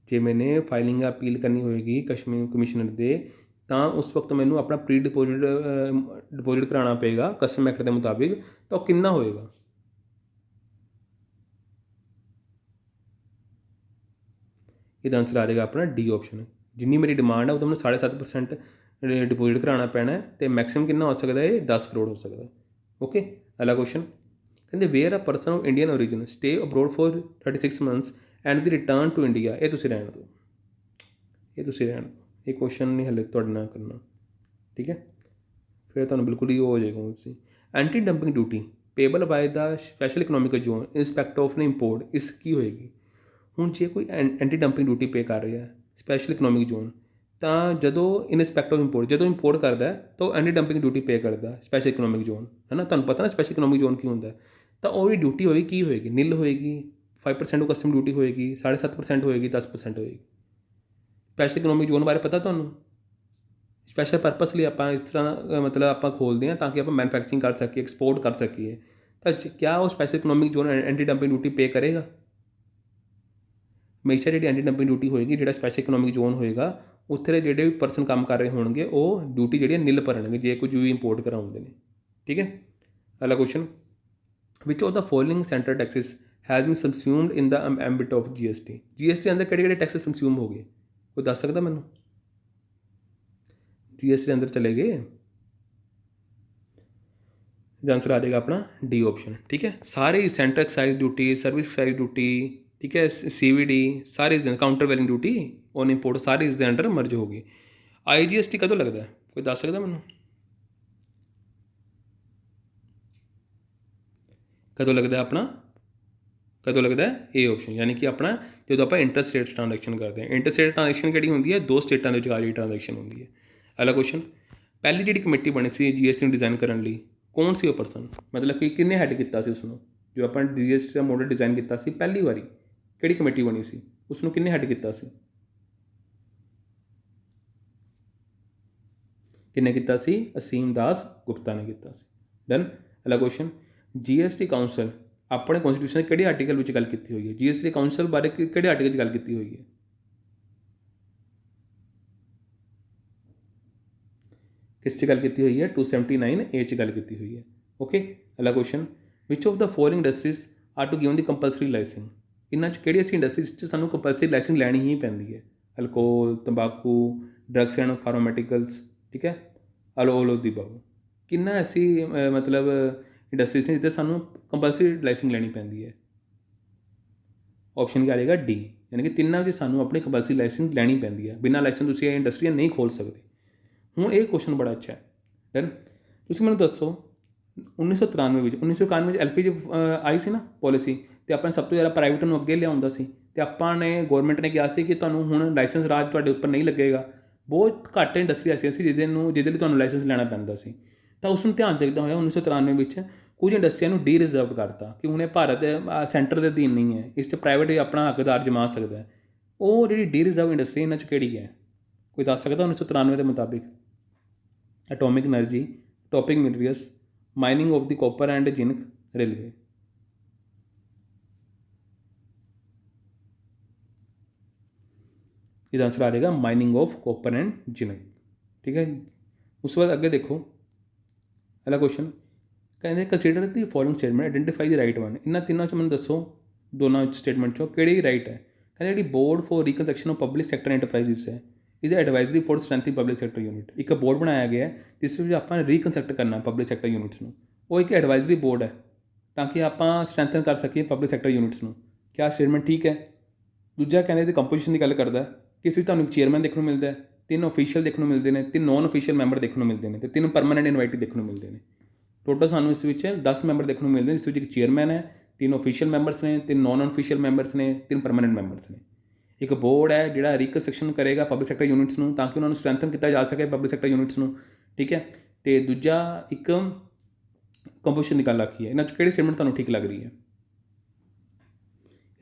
ਜੇ ਮੈंने फाइलिंग अपील करनी होएगी कमिश्नर ਦੇ ਤਾਂ ਉਸ ਵਕਤ ਮੈਨੂੰ ਆਪਣਾ ਪ੍ਰੀ ਡਿਪੋजिट ਕਰਾਉਣਾ ਪਏਗਾ ਕਸਟਮ ਐਕਟ ਦੇ ਮੁਤਾਬਿਕ, ਤਾਂ ਉਹ ਕਿੰਨਾ ਹੋਏਗਾ? ਇਹਦਾ ਆਨਸਰ ਆ ਜਾਏਗਾ ਆਪਣਾ ਡੀ ਆਪਸ਼ਨ। ਜਿੰਨੀ ਮੇਰੀ ਡਿਮਾਂਡ ਹੈ ਉਹ ਤਾਂ ਮੈਨੂੰ 7.5% ਡਿਪੋजिट ਕਰਾਉਣਾ ਪੈਣਾ ਅਤੇ ਮੈਕਸਿਮਮ ਕਿੰਨਾ ਹੋ ਸਕਦਾ ਹੈ 10 ਕਰੋੜ ਹੋ ਸਕਦਾ। ਓਕੇ। ਅਗਲਾ ਕੁਐਸਚਨ ਕਹਿੰਦੇ where a person of Indian origin stay abroad for 36 months and the return to India. ਇਹ ਤੁਸੀਂ ਰਹਿਣ ਦਿਓ, ਇਹ ਤੁਸੀਂ ਰਹਿਣ ਦਿਓ, ਇਹ ਕੁਐਸਚਨ ਨਹੀਂ ਹਲੇ ਤੁਹਾਡੇ ਨਾਲ ਕਰਨਾ। ਠੀਕ ਹੈ। ਫਿਰ ਤੁਹਾਨੂੰ ਬਿਲਕੁਲ ਹੀ ਉਹ ਹੋ ਜਾਏਗਾ। ਤੁਸੀਂ anti dumping duty payable by the special economical zone inspector of import ਇਸ ਕੀ ਹੋਏਗੀ? ਹੁਣ ਜੇ ਕੋਈ ਐਂਟੀ ਡੰਪਿੰਗ ਡਿਊਟੀ ਪੇ ਕਰ ਰਿਹਾ ਸਪੈਸ਼ਲ ਇਕਨੋਮਿਕ ਜ਼ੋਨ, ਤਾਂ ਜਦੋਂ ਇਨਸਪੈਕਟਰ ਆਫ ਇੰਪੋਰਟ ਜਦੋਂ ਇੰਪੋਰਟ ਕਰਦਾ ਤਾਂ ਉਹ ਐਂਟੀ ਡੰਪਿੰਗ ਡਿਊਟੀ ਪੇ ਕਰਦਾ ਸਪੈਸ਼ਲ ਇਕਨੋਮਿਕ ਜ਼ੋਨ, ਹੈ ਨਾ। ਤੁਹਾਨੂੰ ਪਤਾ ਨਾ ਸਪੈਸ਼ਲ ਇਕਨੋਮਿਕ ਜ਼ੋਨ ਕੀ ਹੁੰਦਾ। ਤਾਂ ਉਹ ਵੀ ਡਿਊਟੀ ਹੋਏਗੀ ਕੀ ਹੋਏਗੀ? ਨਿਲ ਹੋਏਗੀ, 5% ਉਹ ਕਸਟਮ ਡਿਊਟੀ ਹੋਏਗੀ, 7.5% ਹੋਏਗੀ, 10% ਹੋਏਗੀ। ਸਪੈਸ਼ਲ ਇਕਨੋਮਿਕ ਜ਼ੋਨ ਬਾਰੇ ਪਤਾ ਤੁਹਾਨੂੰ? ਸਪੈਸ਼ਲ ਪਰਪਸ ਲਈ ਆਪਾਂ ਇਸ ਤਰ੍ਹਾਂ ਮਤਲਬ ਆਪਾਂ ਖੋਲ੍ਹਦੇ ਹਾਂ ਤਾਂ ਕਿ ਆਪਾਂ ਮੈਨੂਫੈਕਚਰਿੰਗ ਕਰ ਸਕੀਏ, ਐਕਸਪੋਰਟ ਕਰ ਸਕੀਏ। ਤਾਂ ਕਿਆ ਉਹ special economic zone anti dumping duty pay ਕਰੇਗਾ? ਹਮੇਸ਼ਾ ਜਿਹੜੀ ਐਂਟੀ ਡੰਪਿੰਗ ਡਿਊਟੀ ਹੋਏਗੀ, ਜਿਹੜਾ ਸਪੈਸ਼ਲ ਇਕਨੋਮਿਕ ਜ਼ੋਨ ਹੋਏਗਾ, ਉੱਥੇ ਦੇ ਜਿਹੜੇ ਵੀ ਪਰਸਨ ਕੰਮ ਕਰ ਰਹੇ ਹੋਣਗੇ ਉਹ ਡਿਊਟੀ ਜਿਹੜੀ ਹੈ ਨਿਲ ਭਰਨਗੇ ਜੇ ਕੁਝ ਵੀ ਇੰਪੋਰਟ ਕਰਾਉਂਦੇ ਨੇ। ਠੀਕ ਹੈ। ਅਗਲਾ question which of the following centre taxes has been subsumed in the ambit of GST। GST ਅੰਦਰ ਕਿਹੜੇ ਕਿਹੜੇ ਟੈਕਸ ਸਬਸਿਊਮ ਹੋ ਗਏ? ਕੋਈ ਦੱਸ ਸਕਦਾ ਮੈਨੂੰ? GST ਦੇ ਅੰਦਰ ਚਲੇ ਗਏ। ਇਹਦਾ ਆਨਸਰ ਆ ਜਾਏਗਾ ਆਪਣਾ ਡੀ ਆਪਸ਼ਨ। ਠੀਕ ਹੈ। ਸਾਰੇ centre excise duty, service excise duty, ਠੀਕ ਹੈ, CVD ਸਾਰੇ ਇਸਦੇ ਕਾਊਂਟਰ ਵੈਲਿੰਗ ਡਿਊਟੀ ਔਨ ਇੰਪੋਰਟ ਸਾਰੇ ਇਸ ਦੇ ਅੰਡਰ ਮਰਜ ਹੋ ਗਏ। IGST ਕਦੋਂ ਲੱਗਦਾ? ਕੋਈ ਦੱਸ ਸਕਦਾ ਮੈਨੂੰ? ਕਦੋਂ ਲੱਗਦਾ ਆਪਣਾ? ਕਦੋਂ ਲੱਗਦਾ? ਇਹ ਆਪਸ਼ਨ। ਯਾਨੀ ਕਿ ਆਪਣਾ ਜਦੋਂ ਆਪਾਂ ਇੰਟਰਸਟੇਟ ਟ੍ਰਾਂਜੈਕਸ਼ਨ ਕਰਦੇ ਹਾਂ। ਇੰਟਰਸਟੇਟ ਟ੍ਰਾਂਜੈਕਸ਼ਨ ਕਿਹੜੀ ਹੁੰਦੀ ਹੈ? ਦੋ ਸਟੇਟਾਂ ਦੇ ਵਿਚਕਾਰ ਜਿਹੜੀ ਟ੍ਰਾਂਜੈਕਸ਼ਨ ਹੁੰਦੀ ਹੈ। ਅਗਲਾ ਕੁਐਸਚਨ ਪਹਿਲੀ ਜਿਹੜੀ ਕਮੇਟੀ ਬਣੀ ਸੀ GST ਨੂੰ ਡਿਜ਼ਾਈਨ ਕਰਨ ਲਈ, ਕੌਣ ਸੀ ਉਹ ਪਰਸਨ? ਮਤਲਬ ਕਿ ਕਿਹਨੇ ਹੈਡ ਕੀਤਾ ਸੀ ਉਸਨੂੰ? ਜੋ ਆਪਾਂ GST ਦਾ ਮੋਡਲ ਡਿਜ਼ਾਈਨ ਕੀਤਾ ਸੀ ਪਹਿਲੀ ਵਾਰੀ, ਕਿਹੜੀ ਕਮੇਟੀ ਬਣੀ ਸੀ? ਉਸਨੂੰ ਕਿਹਨੇ ਹੈਡ ਕੀਤਾ ਸੀ? ਕਿਹਨੇ ਕੀਤਾ ਸੀ? ਅਸੀਮ ਦਾਸ ਗੁਪਤਾ ਨੇ ਕੀਤਾ ਸੀ। ਡਨ। ਅਗਲਾ ਕੁਐਸਚਨ GST ਕਾਊਂਸਲ ਆਪਣੇ ਕੌਂਸਟੀਟਿਊਸ਼ਨ ਦੇ ਕਿਹੜੇ ਆਰਟੀਕਲ ਵਿੱਚ ਗੱਲ ਕੀਤੀ ਹੋਈ ਹੈ? GST ਕਾਊਂਸਲ ਬਾਰੇ ਕਿਹੜੇ ਆਰਟੀਕਲ 'ਚ ਗੱਲ ਕੀਤੀ ਹੋਈ ਹੈ? ਕਿਸ 'ਚ ਗੱਲ ਕੀਤੀ ਹੋਈ ਹੈ? 279A 'ਚ ਗੱਲ ਕੀਤੀ ਹੋਈ ਹੈ। ਓਕੇ। ਅਗਲਾ question which of the following industries are to given the compulsory licence. ਇਹਨਾਂ 'ਚ ਕਿਹੜੀ ਅਸੀਂ ਇੰਡਸਟਰੀਜ਼ 'ਚ ਸਾਨੂੰ ਕੰਪਲਸਰੀ ਲਾਇਸੈਂਸ ਲੈਣੀ ਹੀ ਪੈਂਦੀ ਹੈ? ਅਲਕੋਹਲ, ਤੰਬਾਕੂ, ਡਰੱਗਸ ਐਂਡ ਫਾਰਮਾਸਿਊਟੀਕਲਸ। ਠੀਕ ਹੈ। All of the above. ਕਿੰਨਾ ਐਸੀ ਮਤਲਬ ਇੰਡਸਟਰੀਜ਼ ਨੇ ਜਿੱਥੇ ਸਾਨੂੰ ਕੰਪਲਸਰੀ ਲਾਇਸੈਂਸ ਲੈਣੀ ਪੈਂਦੀ ਹੈ? ਆਪਸ਼ਨ ਕੀ ਆ ਜਾਏਗਾ? ਡੀ। ਯਾਨੀ ਕਿ ਤਿੰਨਾਂ ਵਿੱਚ ਸਾਨੂੰ ਆਪਣੀ ਕੰਪਲਸਰੀ ਲਾਇਸੈਂਸ ਲੈਣੀ ਪੈਂਦੀ ਹੈ। ਬਿਨਾਂ ਲਾਇਸੈਂਸ ਤੁਸੀਂ ਇਹ ਇੰਡਸਟਰੀਆਂ ਨਹੀਂ ਖੋਲ੍ਹ ਸਕਦੇ। ਹੁਣ ਇਹ ਕੁਐਸਚਨ ਬੜਾ ਅੱਛਾ ਹੈ। ਡਨ। ਤੁਸੀਂ ਮੈਨੂੰ ਦੱਸੋ 1993 ਵਿੱਚ 1991 ਵਿੱਚ LPG ਆਈ ਸੀ ਨਾ ਪੋਲਿਸੀ, ਅਤੇ ਆਪਾਂ ਸਭ ਤੋਂ ਜ਼ਿਆਦਾ ਪ੍ਰਾਈਵੇਟ ਨੂੰ ਅੱਗੇ ਲਿਆਉਂਦਾ ਸੀ, ਅਤੇ ਆਪਾਂ ਨੇ ਗੌਰਮੈਂਟ ਨੇ ਕਿਹਾ ਸੀ ਕਿ ਤੁਹਾਨੂੰ ਹੁਣ ਲਾਇਸੈਂਸ ਰਾਜ ਤੁਹਾਡੇ ਉੱਪਰ ਨਹੀਂ ਲੱਗੇਗਾ। ਬਹੁਤ ਘੱਟ ਇੰਡਸਟਰੀ ਐਸੀਆਂ ਸੀ ਜਿਹਦੇ ਲਈ ਤੁਹਾਨੂੰ ਲਾਇਸੈਂਸ ਲੈਣਾ ਪੈਂਦਾ ਸੀ। ਤਾਂ ਉਸ ਨੂੰ ਧਿਆਨ ਦੇਖਦਾ ਹੋਇਆ 1993 ਵਿੱਚ ਕੁਝ ਇੰਡਸਟਰੀਆਂ ਨੂੰ ਡੀ ਰਿਜ਼ਰਵ ਕਰਤਾ ਕਿ ਹੁਣ ਇਹ ਭਾਰਤ ਸੈਂਟਰ ਦੇ ਅਧੀਨ ਨਹੀਂ ਹੈ, ਇਸ 'ਚ ਪ੍ਰਾਈਵੇਟ ਆਪਣਾ ਹੱਕਦਾਰ ਜਮਾ ਸਕਦਾ ਹੈ। ਉਹ ਜਿਹੜੀ ਡੀ ਰਿਜ਼ਰਵ ਇੰਡਸਟਰੀ ਇਹਨਾਂ 'ਚ ਕਿਹੜੀ ਹੈ? ਕੋਈ ਦੱਸ ਸਕਦਾ 1993 ਦੇ ਮੁਤਾਬਿਕ? Atomic energy, topic minerals, mining of the copper and zinc, railway. ਇਹਦਾ ਆਨਸਰ ਆ ਜਾਏਗਾ mining of copper and zinc. ਠੀਕ ਹੈ ਜੀ। ਉਸ ਤੋਂ ਬਾਅਦ ਅੱਗੇ ਦੇਖੋ ਅਗਲਾ ਕੁਐਸਚਨ ਕਹਿੰਦੇ consider the following statement identify the right one. ਇਹਨਾਂ ਤਿੰਨਾਂ 'ਚ ਮੈਨੂੰ ਦੱਸੋ ਦੋਨਾਂ ਸਟੇਟਮੈਂਟ 'ਚੋਂ ਕਿਹੜੀ ਰਾਈਟ ਹੈ? ਕਹਿੰਦੇ ਜਿਹੜੀ board for reconstruction of public sector enterprises ਹੈ is advisory for strengthening public sector unit. ਇੱਕ ਬੋਰਡ ਬਣਾਇਆ ਗਿਆ ਜਿਸ ਵਿੱਚ ਆਪਾਂ ਰੀਕਨਸਟਰਕਟ ਕਰਨਾ ਪਬਲਿਕ ਸੈਕਟਰ ਯੂਨਿਟਸ ਨੂੰ। ਉਹ ਇੱਕ ਐਡਵਾਈਜ਼ਰੀ ਬੋਰਡ ਹੈ ਤਾਂ ਕਿ ਆਪਾਂ ਸਟਰੈਂਥਨ ਕਰ ਸਕੀਏ ਪਬਲਿਕ ਸੈਕਟਰ ਯੂਨਿਟਸ ਨੂੰ। ਕਿਆ ਸਟੇਟਮੈਂਟ ਠੀਕ ਹੈ? ਦੂਜਾ ਕਹਿੰਦੇ ਇਹਦੀ ਕੰਪੋਜੀਸ਼ਨ ਦੀ ਗੱਲ ਕਰਦਾ किसी भी ਤੁਹਾਨੂੰ ਚੇਅਰਮੈਨ ਦੇਖਣ ਨੂੰ ਮਿਲਦਾ ਹੈ, 3 ऑफिशियल ਦੇਖਣ ਨੂੰ ਮਿਲਦੇ ਨੇ, 3 ਨੌਨ ऑफिशियल ਮੈਂਬਰ ਦੇਖਣ ਨੂੰ ਮਿਲਦੇ ਨੇ ਤੇ 3 ਪਰਮਾਨੈਂਟ ਇਨਵਾਈਟੀ ਦੇਖਣ ਨੂੰ ਮਿਲਦੇ ਨੇ। ਟੋਟਲ ਸਾਨੂੰ ਇਸ ਵਿੱਚ 10 ਮੈਂਬਰ ਦੇਖਣ ਨੂੰ ਮਿਲਦੇ ਨੇ, ਜਿਸ ਵਿੱਚ ਇੱਕ ਚੇਅਰਮੈਨ ਹੈ, 3 ऑफिशियल ਮੈਂਬਰਸ ਨੇ, 3 ਨੌਨ ऑफिशियल ਮੈਂਬਰਸ ਨੇ, 3 ਪਰਮਾਨੈਂਟ ਮੈਂਬਰਸ ਨੇ। ਇੱਕ ਬੋਰਡ ਹੈ ਜਿਹੜਾ ਰੀਕਨਸਟਰਕਸ਼ਨ ਕਰੇਗਾ ਪਬਲਿਕ ਸੈਕਟਰ ਯੂਨਿਟਸ ਨੂੰ ਤਾਂ ਕਿ ਉਹਨਾਂ ਨੂੰ ਸਟਰੈਂਥਨ ਕੀਤਾ ਜਾ ਸਕੇ ਪਬਲਿਕ ਸੈਕਟਰ ਯੂਨਿਟਸ ਨੂੰ, ਠੀਕ ਹੈ। ਤੇ ਦੂਜਾ ਇੱਕ ਕੰਪੋਜੀਸ਼ਨ ਦੀ ਗੱਲ ਆਖੀ ਹੈ। ਇਹਨਾਂ 'ਚ ਕਿਹੜੀ ਸਟੇਟਮੈਂਟ ਤੁਹਾਨੂੰ ਠੀਕ ਲੱਗ ਰਹੀ ਹੈ?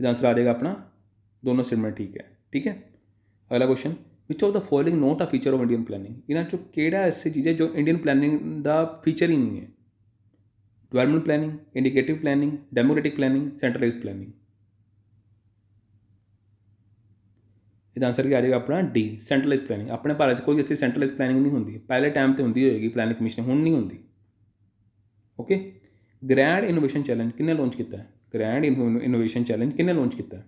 ਇਹਦਾ ਆਂਸਰ ਆ ਜਾਏਗਾ ਆਪਣਾ ਦੋਨੋਂ ਸਟੇਟਮੈਂਟ ਠੀਕ ਹੈ। ਅਗਲਾ question, which of the following not a feature of Indian planning. ਇਹਨਾਂ 'ਚੋਂ ਕਿਹੜਾ ਐਸੀ ਚੀਜ਼ ਹੈ ਜੋ ਇੰਡੀਅਨ ਪਲੈਨਿੰਗ ਦਾ ਫੀਚਰ ਹੀ ਨਹੀਂ ਹੈ? Development planning, indicative planning, democratic planning, centralised planning. ਇਹਦਾ ਆਂਸਰ ਕੀ ਆ ਜਾਏਗਾ ਆਪਣਾ ਡੀ, ਸੈਂਟਰਲਾਈਜ਼ਡ ਪਲੈਨਿੰਗ। ਆਪਣੇ ਭਾਰਤ 'ਚ ਕੋਈ ਐਸੀ ਸੈਂਟਰਲਾਈਜ਼ਡ ਪਲੈਨਿੰਗ ਨਹੀਂ ਹੁੰਦੀ। ਪਹਿਲੇ ਟਾਈਮ 'ਤੇ ਹੁੰਦੀ ਹੋਏਗੀ ਪਲੈਨਿੰਗ ਕਮਿਸ਼ਨ, ਹੁਣ ਨਹੀਂ ਹੁੰਦੀ। ਓਕੇ। ਗ੍ਰੈਂਡ ਇਨੋਵੇਸ਼ਨ ਚੈਲੰਜ ਕਿਹਨੇ ਲਾਂਚ ਕੀਤਾ ਹੈ? ਗ੍ਰੈਂਡ ਇਨੋਵੇਸ਼ਨ ਚੈਲੰਜ ਕਿਹਨੇ ਲਾਂਚ ਕੀਤਾ ਹੈ?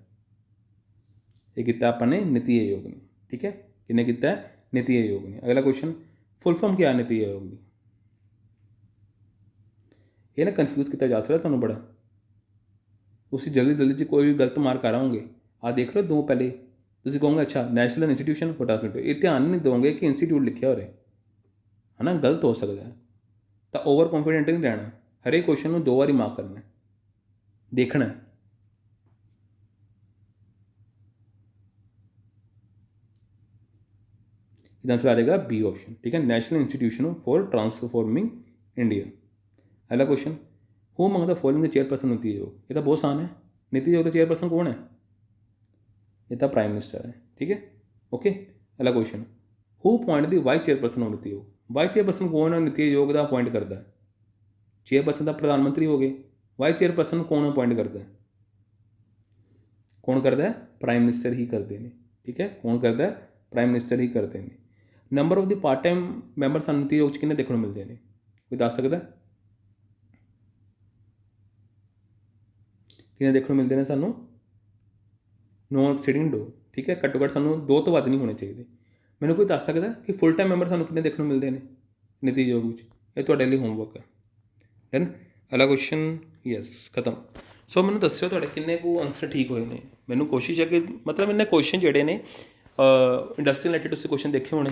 ਇਹ ਕੀਤਾ ਆਪਾਂ ਨੇ ਨੀਤੀ ਆਯੋਗ ਨੇ, ਠੀਕ ਹੈ। ਕਿਹਨੇ ਕੀਤਾ ਹੈ? ਨੀਤੀ ਆਯੋਗ ਨੇ। ਅਗਲਾ ਕੁਐਸਚਨ, ਫੁੱਲ ਫਾਰਮ क्या है नीति आयोग ਦੀ? ਇਹ ਨਾ ਕਨਫਿਊਜ਼ ਕੀਤਾ ਜਾ ਸਕਦਾ ਤੁਹਾਨੂੰ ਬੜਾ। ਤੁਸੀਂ ਜਲਦੀ 'ਚ ਕੋਈ ਵੀ ਗਲਤ ਮਾਰਕ ਕਰ ਆਓਗੇ। ਆਹ ਦੇਖ ਲਓ ਦੋ ਪਹਿਲੇ ਤੁਸੀਂ ਕਹੋਗੇ ਅੱਛਾ ਨੈਸ਼ਨਲ ਇੰਸਟੀਟਿਊਸ਼ਨ ਫੋਟਾਸਟੇਟ, ਇਹ ਧਿਆਨ ਨਹੀਂ ਦੋਗੇ ਕਿ ਇੰਸਟੀਟਿਊਟ ਲਿਖਿਆ ਹੋ ਰਿਹਾ ਹੈ ਨਾ, ਗਲਤ ਹੋ ਸਕਦਾ ਹੈ। ਤਾਂ ਓਵਰ ਕੌਨਫੀਡੈਂਟ ਨਹੀਂ ਰਹਿਣਾ, ਹਰੇਕ ਕੁਐਸਚਨ ਨੂੰ 2 ਵਾਰੀ ਮਾਰਕ ਕਰਨਾ, ਦੇਖਣਾ। ਇਹਦਾ ਆਂਸਰ ਆ ਜਾਏਗਾ ਬੀ ਆਪਸ਼ਨ, ਠੀਕ ਹੈ, National Institution for Transforming India. अगला question, who among the following the chairperson NITI Aayog. ये तो बहुत आसान है। नीति आयोग का चेयरपर्सन कौन है? ये तो प्राइम मिनिस्टर है, ठीक है। ओके। अगला question, who appoint the vice chairperson of NITI Aayog. Vice chairperson कौन है नीति आयोग का अपॉइंट करता है? चेयरपर्सन तो प्रधानमंत्री हो गए, वाइस चेयरपर्सन कौन अपॉइंट करता है? कौन करता है? प्राइम मिनिस्टर ही करते हैं, ठीक है। कौन करता है? प्राइम मिनिस्टर ही करते हैं। Number of the part time member ਸਾਨੂੰ ਨੀਤੀ ਆਯੋਗ 'ਚ ਕਿੰਨੇ ਦੇਖਣ ਨੂੰ ਮਿਲਦੇ ਨੇ? ਕੋਈ ਦੱਸ ਸਕਦਾ? ਕਿੰਨੇ ਦੇਖਣ ਨੂੰ ਮਿਲਦੇ ਨੇ ਸਾਨੂੰ? ਨੋ ਐਕਸੀਡਿੰਗ 2, ਠੀਕ ਹੈ। ਘੱਟੋ ਘੱਟ ਸਾਨੂੰ 2 ਤੋਂ ਵੱਧ ਨਹੀਂ ਹੋਣੇ ਚਾਹੀਦੇ। ਮੈਨੂੰ ਕੋਈ ਦੱਸ ਸਕਦਾ ਕਿ ਫੁੱਲ ਟਾਈਮ ਮੈਂਬਰ ਸਾਨੂੰ ਕਿੰਨੇ ਦੇਖਣ ਨੂੰ ਮਿਲਦੇ ਨੇ ਨੀਤੀ ਆਯੋਗ ਵਿੱਚ? ਇਹ ਤੁਹਾਡੇ ਲਈ ਹੋਮਵਰਕ ਹੈ। ਡਨ। ਅਗਲਾ ਕੁਐਸਚਨ, ਯੈਸ, ਖਤਮ। ਸੋ ਮੈਨੂੰ ਦੱਸਿਓ ਤੁਹਾਡੇ ਕਿੰਨੇ ਕੁ ਆਨਸਰ ਠੀਕ ਹੋਏ ਨੇ। ਮੈਨੂੰ ਕੋਸ਼ਿਸ਼ ਹੈ ਕਿ ਮਤਲਬ ਇਹਨੇ ਕੁਐਸਚਨ ਜਿਹੜੇ ਨੇ ਇੰਡਸਟਰੀ ਰਿਲੇਟਡ ਤੁਸੀਂ ਕੁਐਸਚਨ ਦੇਖੇ ਹੋਣੇ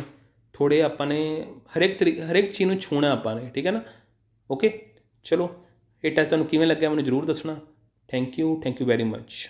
ਥੋੜ੍ਹੇ। ਆਪਾਂ ਨੇ ਹਰੇਕ ਚੀਜ਼ ਨੂੰ ਛੂਹਣਾ ਆਪਾਂ ਨੇ, ਠੀਕ ਹੈ ਨਾ। ਓਕੇ, ਚਲੋ ਇਹ ਟੈਸਟ ਤੁਹਾਨੂੰ ਕਿਵੇਂ ਲੱਗਿਆ ਮੈਨੂੰ ਜ਼ਰੂਰ ਦੱਸਣਾ। Thank you very much.